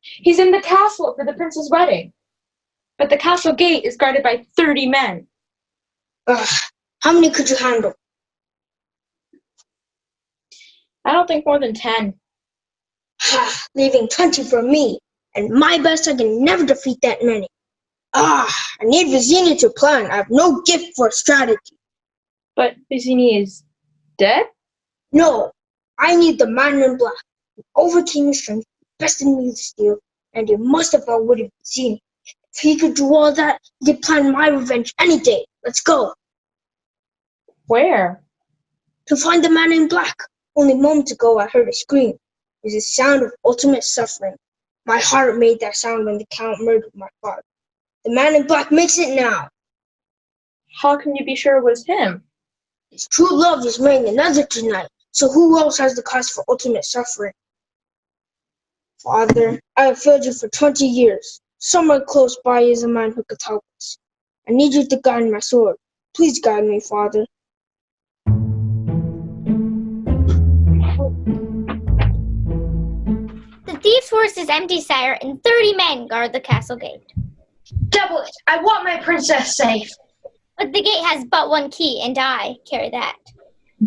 [SPEAKER 7] He's in the castle for the prince's wedding. But the castle gate is guarded by 30 men.
[SPEAKER 12] Ugh, how many could you handle?
[SPEAKER 7] I don't think more than 10.
[SPEAKER 12] Leaving 20 for me. And my best, I can never defeat that many. I need Vizzini to plan. I have no gift for strategy.
[SPEAKER 7] But Vizzini is dead?
[SPEAKER 12] No, I need the man in black. Who overcame his strength, bested me with steel, and he must have outwitted Vizzini. If he could do all that, he could plan my revenge any day. Let's go.
[SPEAKER 7] Where?
[SPEAKER 12] To find the man in black. Only moments ago I heard a scream. It was a sound of ultimate suffering. My heart made that sound when the Count murdered my father. The man in black makes it now.
[SPEAKER 7] How can you be sure it was him?
[SPEAKER 12] His true love is marrying another tonight, so who else has the cause for ultimate suffering? Father, I have failed you for 20 years. Somewhere close by is a man who could help us. I need you to guide my sword. Please guide me, Father.
[SPEAKER 2] The thief's horse is empty, sire, and 30 men guard the castle gate.
[SPEAKER 12] Double it! I want my princess safe.
[SPEAKER 2] But the gate has but one key, and I carry that.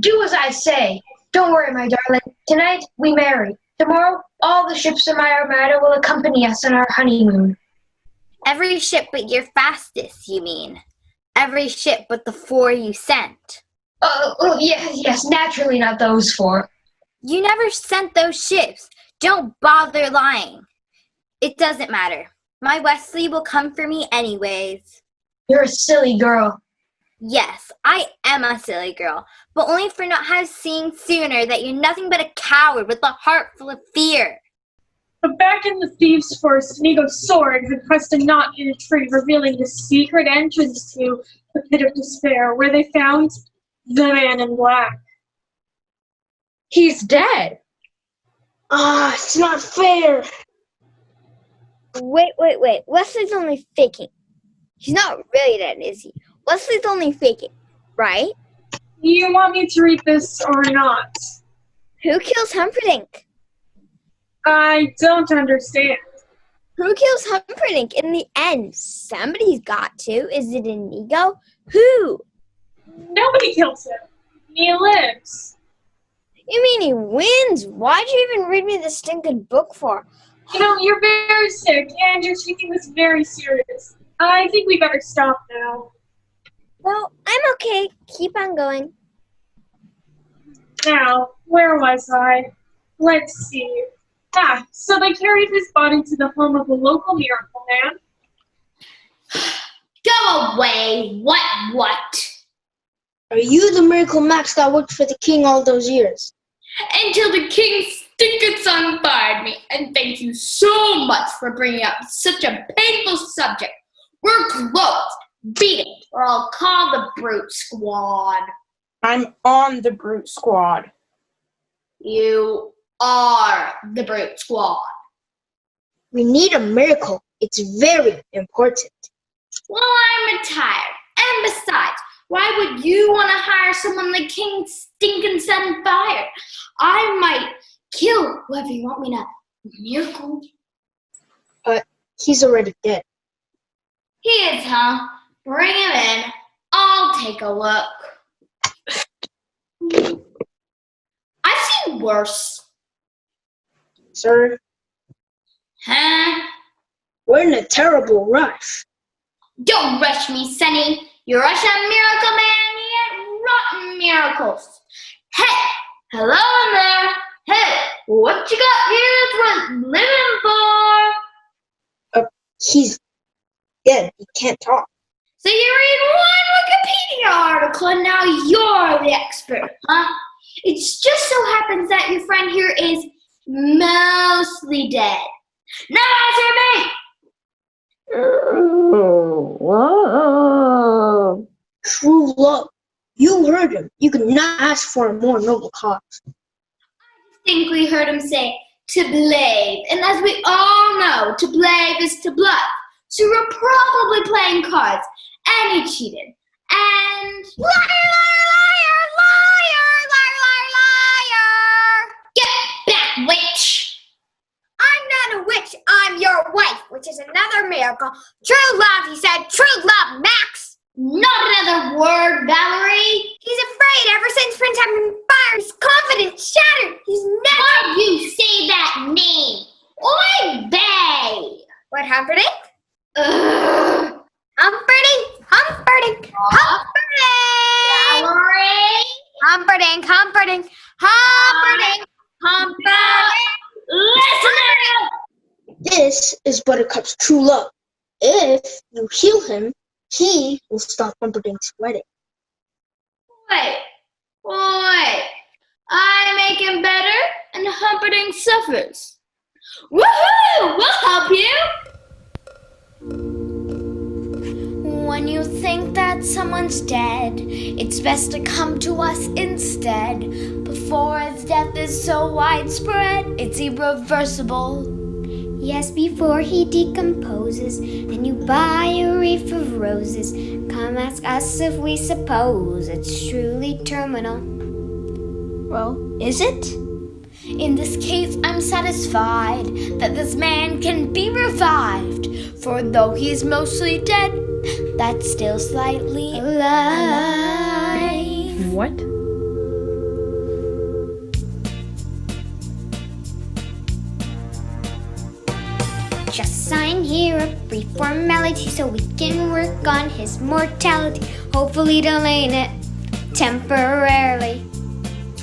[SPEAKER 12] Do as I say. Don't worry, my darling. Tonight, we marry. Tomorrow, all the ships in my armada will accompany us on our honeymoon.
[SPEAKER 2] Every ship but your fastest, you mean? Every ship but the 4 you sent.
[SPEAKER 12] Oh, yes, naturally not those 4.
[SPEAKER 2] You never sent those ships. Don't bother lying. It doesn't matter. My Wesley will come for me anyways.
[SPEAKER 12] You're a silly girl.
[SPEAKER 2] Yes, I am a silly girl, but only for not have seen sooner that you're nothing but a coward with a heart full of fear.
[SPEAKER 1] But back in the thieves' forest, Inigo's sword had pressed a knot in a tree, revealing the secret entrance to the pit of despair, where they found the man in black.
[SPEAKER 7] He's dead.
[SPEAKER 12] Ah, it's not fair.
[SPEAKER 6] Wait. Wesley's only faking. He's not really dead, is he? Wesley's only faking, right?
[SPEAKER 1] You want me to read this or not?
[SPEAKER 6] Who kills Humperdinck?
[SPEAKER 1] I don't understand.
[SPEAKER 6] Who kills Humperdinck in the end? Somebody's got to. Is it Inigo? Who?
[SPEAKER 1] Nobody kills him. He lives.
[SPEAKER 6] You mean he wins? Why'd you even read me the stinking book for?
[SPEAKER 1] You know, you're very sick, and you're taking this very serious. I think we better stop now.
[SPEAKER 6] Well, I'm okay. Keep on going.
[SPEAKER 1] Now, where was I? Let's see. So they carried his body to the home of a local miracle man.
[SPEAKER 8] Go away! What?
[SPEAKER 12] Are you the miracle Max that worked for the king all those years?
[SPEAKER 8] Until the king's stinking son fired me. And thank you so much for bringing up such a painful subject. We're closed. Beat it, or I'll call the brute squad.
[SPEAKER 11] I'm on the brute squad.
[SPEAKER 8] You are the brute squad.
[SPEAKER 12] We need a miracle. It's very important.
[SPEAKER 8] Well, I'm retired. And besides, why would you want to hire someone the king's stinking son fired? I might kill whoever you want me to miracle.
[SPEAKER 12] He's already dead.
[SPEAKER 8] He is, huh? Bring him in. I'll take a look. I've seen worse.
[SPEAKER 12] Sir,
[SPEAKER 8] Huh?
[SPEAKER 12] we're in a terrible rush.
[SPEAKER 8] Don't rush me, Sonny. You rush a miracle man, you get rotten miracles. Hey, hello in there. Hey, what you got here that's worth living for?
[SPEAKER 12] He's dead. He can't talk.
[SPEAKER 8] So you read one Wikipedia article and now you're the expert, huh? It just so happens that your friend here is mostly dead. Now answer me!
[SPEAKER 12] True love. You heard him. You could not ask for a more noble cause.
[SPEAKER 8] I distinctly heard him say, to blave. And as we all know, to blave is to bluff. So you were probably playing cards. And he cheated. And... Liar, liar, liar, liar, liar, liar, liar! Get back, witch!
[SPEAKER 6] I'm not a witch. I'm your wife, which is another miracle. True love, he said. True love, Max.
[SPEAKER 8] Not another word, Valerie!
[SPEAKER 6] He's afraid ever since Prince Fire's confidence shattered. He's never...
[SPEAKER 8] Why'd you say that name? Oy vey!
[SPEAKER 6] What, Humperdinck?
[SPEAKER 8] Ugh!
[SPEAKER 6] Humperdinck! Humperdinck! Humperdinck!
[SPEAKER 8] Valerie!
[SPEAKER 6] Humperdinck! Humperdinck! Humperdinck! Humperdinck!
[SPEAKER 8] Listen!
[SPEAKER 12] This is Buttercup's true love. If you heal him, he will stop Humperdinck's wedding.
[SPEAKER 8] Wait. I make him better, and Humperdinck suffers. Woohoo! We'll help you!
[SPEAKER 10] When you think that someone's dead, it's best to come to us instead. Before his death is so widespread, it's irreversible.
[SPEAKER 8] Yes, before he decomposes, and you buy a wreath of roses. Come ask us if we suppose it's truly terminal.
[SPEAKER 4] Well, is it?
[SPEAKER 8] In this case, I'm satisfied that this man can be revived. For though he's mostly dead, that's still slightly alive.
[SPEAKER 11] What?
[SPEAKER 8] Just sign here a brief formality so we can work on his mortality. Hopefully delaying it temporarily.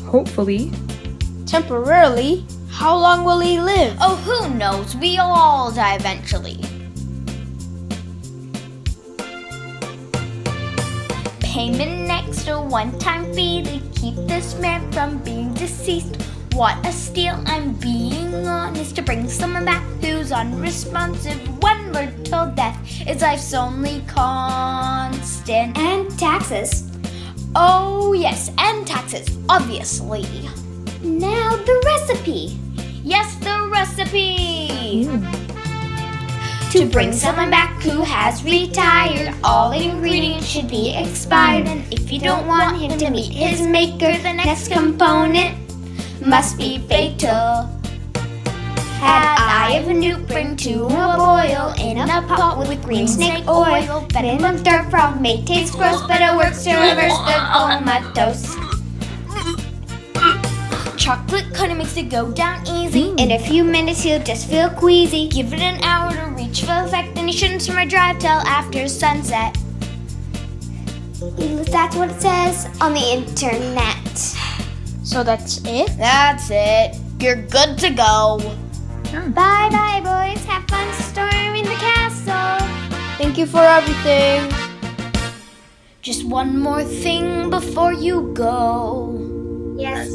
[SPEAKER 11] Hopefully.
[SPEAKER 4] Temporarily? How long will he live?
[SPEAKER 8] Oh, who knows? We'll all die eventually. Payment next, a one-time fee to keep this man from being deceased. What a steal, I'm being honest, to bring someone back who's unresponsive. One word till death is life's only constant. And taxes. Oh yes, and taxes, obviously. Now the recipe. Yes, the recipe. To bring someone back who has retired, all ingredients should be expired. And if you don't want him to meet his maker, the next component must be fatal. Had eye of a newt bring to a boil in a pot with green snake oil. Venom of dirt frog may taste gross, but it works to reverse the comatose. Chocolate kind makes it go down easy. In a few minutes he'll just feel queasy. Give it an hour to reach full effect, and he shouldn't swim or drive till after sunset. That's what it says on the internet.
[SPEAKER 4] So that's it?
[SPEAKER 8] That's it. You're good to go. Bye bye, boys. Have fun storming the castle.
[SPEAKER 4] Thank you for everything.
[SPEAKER 8] Just one more thing before you go.
[SPEAKER 6] Yes.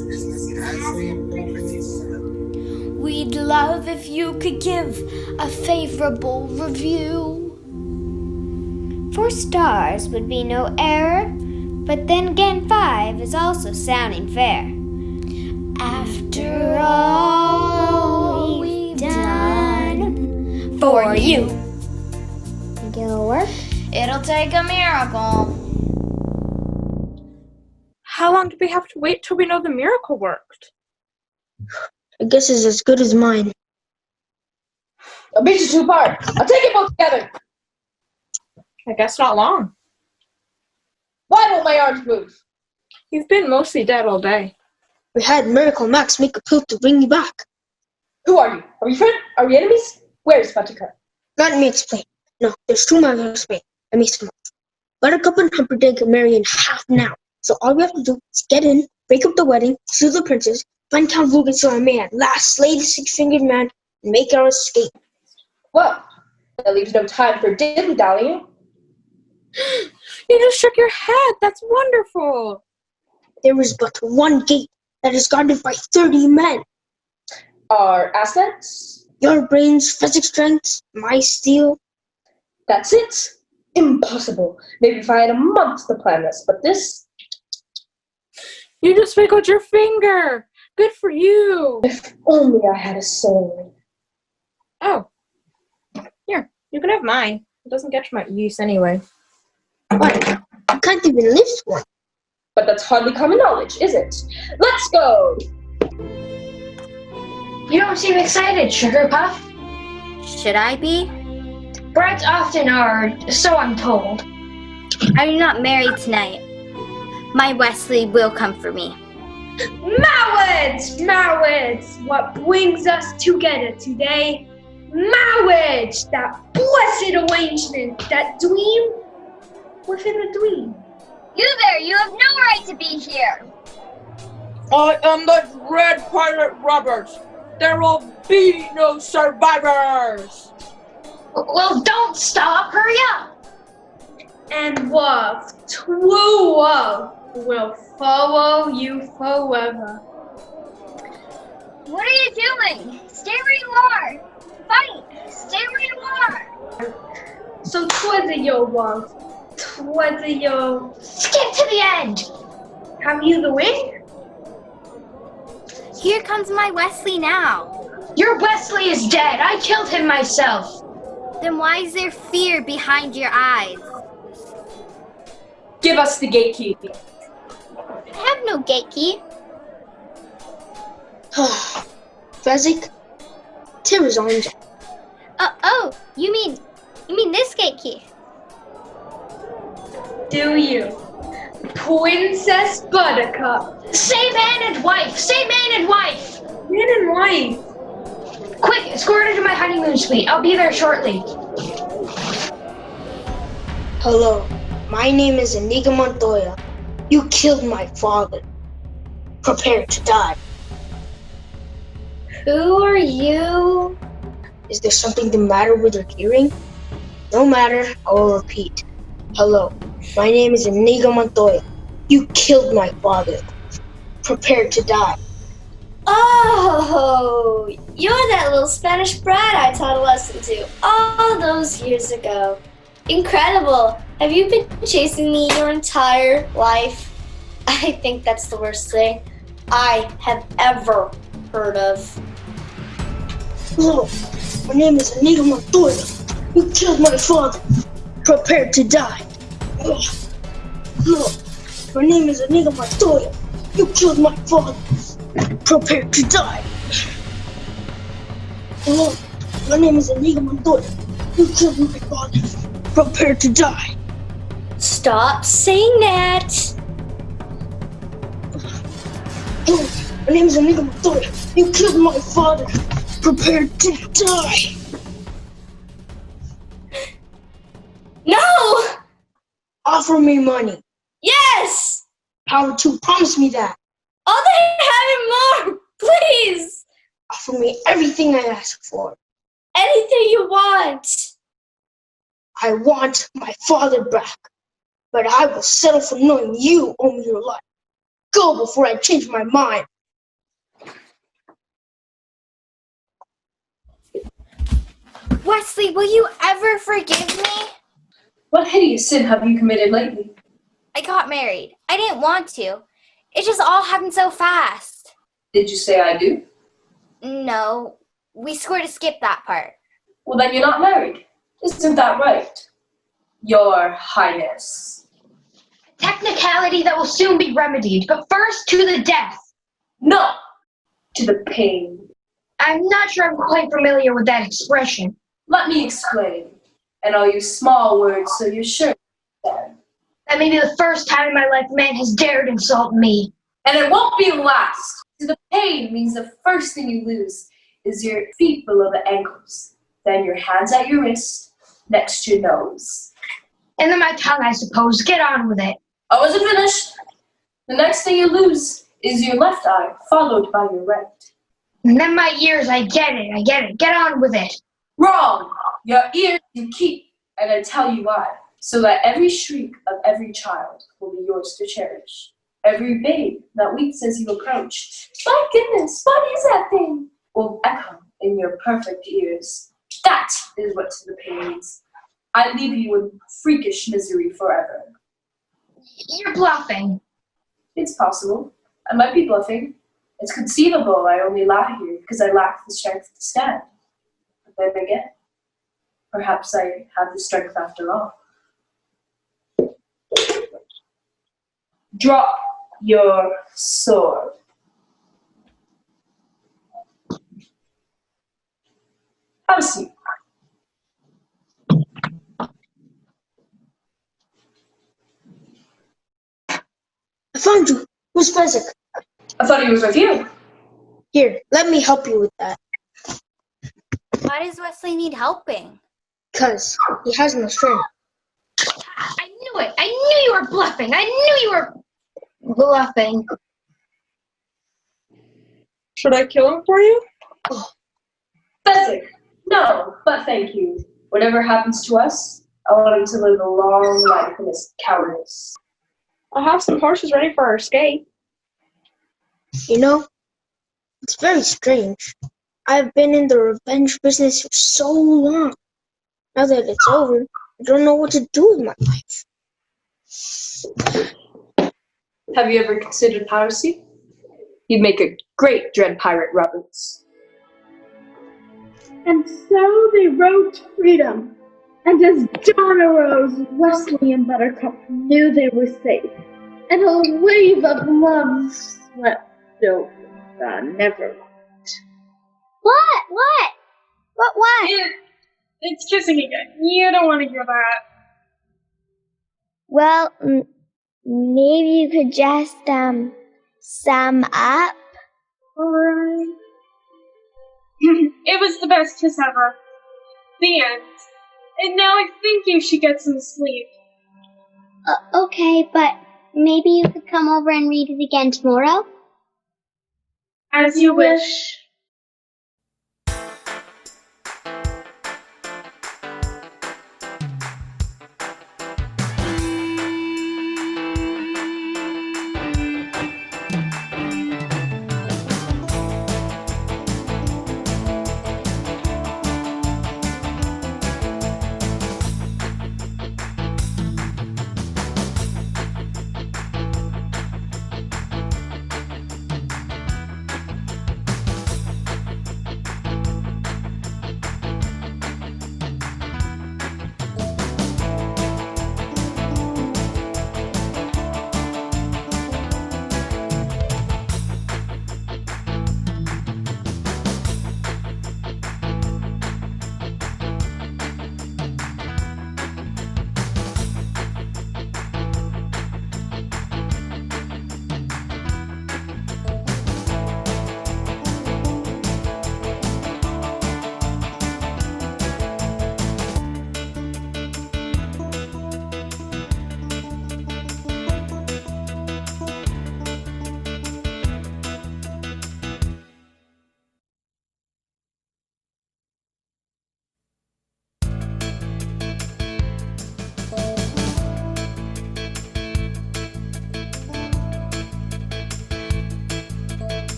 [SPEAKER 8] We'd love if you could give a favorable review. 4 stars would be no error, but then again 5 is also sounding fair. After all we've done for you.
[SPEAKER 2] Think it'll work?
[SPEAKER 8] It'll take a miracle.
[SPEAKER 7] How long do we have to wait till we know the miracle worked?
[SPEAKER 12] I guess it's as good as mine.
[SPEAKER 7] A beach is too far. I'll take it both together. I guess not long. Why don't my arms move? You've been mostly dead all day.
[SPEAKER 12] We had Miracle Max make a proof to bring you back.
[SPEAKER 7] Who are you? Are we friends? Are we enemies? Where's Buttercup?
[SPEAKER 12] Let me explain. No, there's 2 miles to explain. Let me explain. Buttercup and Humperdinck can marry in half an hour. So all we have to do is get in, break up the wedding, steal the princess, find Count Lugan so our man, last slay the 6-fingered man, and make our escape.
[SPEAKER 7] Well, that leaves no time for dilly-dallying. You just shook your head. That's wonderful.
[SPEAKER 12] There is but one gate that is guarded by 30 men.
[SPEAKER 7] Our assets?
[SPEAKER 12] Your brains, physics strength, my steel.
[SPEAKER 7] That's it. Impossible. Maybe if I had a month to plan this, but this... You just wiggled your finger. Good for you. If only I had a soul. Oh. Here, you can have mine. It doesn't get much use anyway.
[SPEAKER 12] What? You can't even lift one.
[SPEAKER 7] But that's hardly common knowledge, is it? Let's go!
[SPEAKER 6] You don't seem excited, Sugar Puff.
[SPEAKER 2] Should I be?
[SPEAKER 6] Brides often are, so I'm told.
[SPEAKER 2] I'm not married tonight. My Wesley will come for me.
[SPEAKER 9] Marriage! What brings us together today? Marriage! That blessed arrangement, that dream within a dream.
[SPEAKER 6] You there, you have no right to be here.
[SPEAKER 13] I am the Red Pirate Roberts. There will be no survivors.
[SPEAKER 6] Well, don't stop, hurry up.
[SPEAKER 9] And love, true love, will follow you forever.
[SPEAKER 6] What are you doing? Stay where you are. Fight! Stay where you are.
[SPEAKER 9] So towards your love, towards your...
[SPEAKER 6] Skip to the end.
[SPEAKER 9] Have you the wing?
[SPEAKER 2] Here comes my Wesley now.
[SPEAKER 4] Your Wesley is dead. I killed him myself.
[SPEAKER 2] Then why is there fear behind your eyes?
[SPEAKER 7] Give us the gate key.
[SPEAKER 2] I have no gate key.
[SPEAKER 12] Fezzik, tear his arms off.
[SPEAKER 2] Oh, you mean this gate key?
[SPEAKER 9] Do you? Princess Buttercup.
[SPEAKER 4] Say man and wife. Say man and wife.
[SPEAKER 9] Man and wife.
[SPEAKER 4] Quick, escort her to my honeymoon suite. I'll be there shortly.
[SPEAKER 12] Hello, my name is Inigo Montoya. You killed my father. Prepare to die.
[SPEAKER 6] Who are you?
[SPEAKER 12] Is there something the matter with your hearing? No matter, I will repeat. Hello, my name is Inigo Montoya. You killed my father. Prepare to die.
[SPEAKER 6] Oh, you're that little Spanish brat I taught a lesson to all those years ago. Incredible. Have you been chasing me your entire life? I think that's the worst thing I have ever heard of.
[SPEAKER 12] Hello, my name is Inigo Montoya. You killed my father. Prepare to die. Hello, my name is Inigo Montoya. You killed my father. Prepare to die. Hello, my name is Inigo Montoya. You killed my father. Prepare to die.
[SPEAKER 6] Stop saying that.
[SPEAKER 12] Hello, my name is Inigo Montoya. You killed my father. Prepare to die.
[SPEAKER 6] No!
[SPEAKER 12] Offer me money.
[SPEAKER 6] Yes!
[SPEAKER 12] Power 2, promise me that.
[SPEAKER 6] I'll have it more, please!
[SPEAKER 12] Offer me everything I ask for.
[SPEAKER 6] Anything you want.
[SPEAKER 12] I want my father back, but I will settle for knowing you owe me your life. Go before I change my mind.
[SPEAKER 2] Wesley, will you ever forgive me?
[SPEAKER 7] What hideous sin have you committed lately?
[SPEAKER 2] I got married. I didn't want to. It just all happened so fast.
[SPEAKER 7] Did you say I do?
[SPEAKER 2] No, we scored to skip that part.
[SPEAKER 7] Well, then you're not married. Isn't that right? Your Highness.
[SPEAKER 4] Technicality that will soon be remedied, but first to the death.
[SPEAKER 7] No! To the pain.
[SPEAKER 4] I'm not sure I'm quite familiar with that expression.
[SPEAKER 7] Let me explain. And I'll use small words so you're sure. Then.
[SPEAKER 4] That may be the first time in my life a man has dared insult me.
[SPEAKER 7] And it won't be the last. To the pain means the first thing you lose is your feet below the ankles. Then your hands at your wrist, next to your nose.
[SPEAKER 4] And then my tongue, I suppose. Get on with it.
[SPEAKER 7] I wasn't finished. The next thing you lose is your left eye, followed by your right.
[SPEAKER 4] And then my ears, I get it. Get on with it.
[SPEAKER 7] Wrong! Your ears you keep, and I tell you why. So that every shriek of every child will be yours to cherish. Every babe that weeps as you approach, my goodness, what is that thing? Will echo in your perfect ears. That is what to the pain means. I leave you in freakish misery forever.
[SPEAKER 4] You're bluffing.
[SPEAKER 7] It's possible. I might be bluffing. It's conceivable I only lie here because I lack the strength to stand. But then again, perhaps I have the strength after all. Drop your sword. Have a seat.
[SPEAKER 12] I found you. Who's Fezzik?
[SPEAKER 7] I thought he was with you.
[SPEAKER 12] Here, let me help you with that.
[SPEAKER 2] Why does Wesley need helping?
[SPEAKER 12] Because he has no strength.
[SPEAKER 4] I knew it. I knew you were bluffing. I knew you were bluffing.
[SPEAKER 9] Should I kill him for you?
[SPEAKER 7] Fezzik. No, but thank you. Whatever happens to us, I want him to live a long life in his cowardice.
[SPEAKER 9] I'll have some horses ready for our escape.
[SPEAKER 12] You know, it's very strange. I've been in the revenge business for so long. Now that it's over, I don't know what to do with my life.
[SPEAKER 7] Have you ever considered piracy? You'd make a great Dread Pirate, Roberts.
[SPEAKER 3] And so they rode to freedom. And as dawn arose, Wesley and Buttercup knew they were safe. And a wave of love swept over the Neverland.
[SPEAKER 6] What?
[SPEAKER 1] It's kissing again. You don't want to hear that.
[SPEAKER 2] Well, maybe you could just, sum up?
[SPEAKER 1] Alright. It was the best kiss ever. The end. And now I think you should get some sleep.
[SPEAKER 8] Okay, but maybe you could come over and read it again tomorrow?
[SPEAKER 1] As you wish.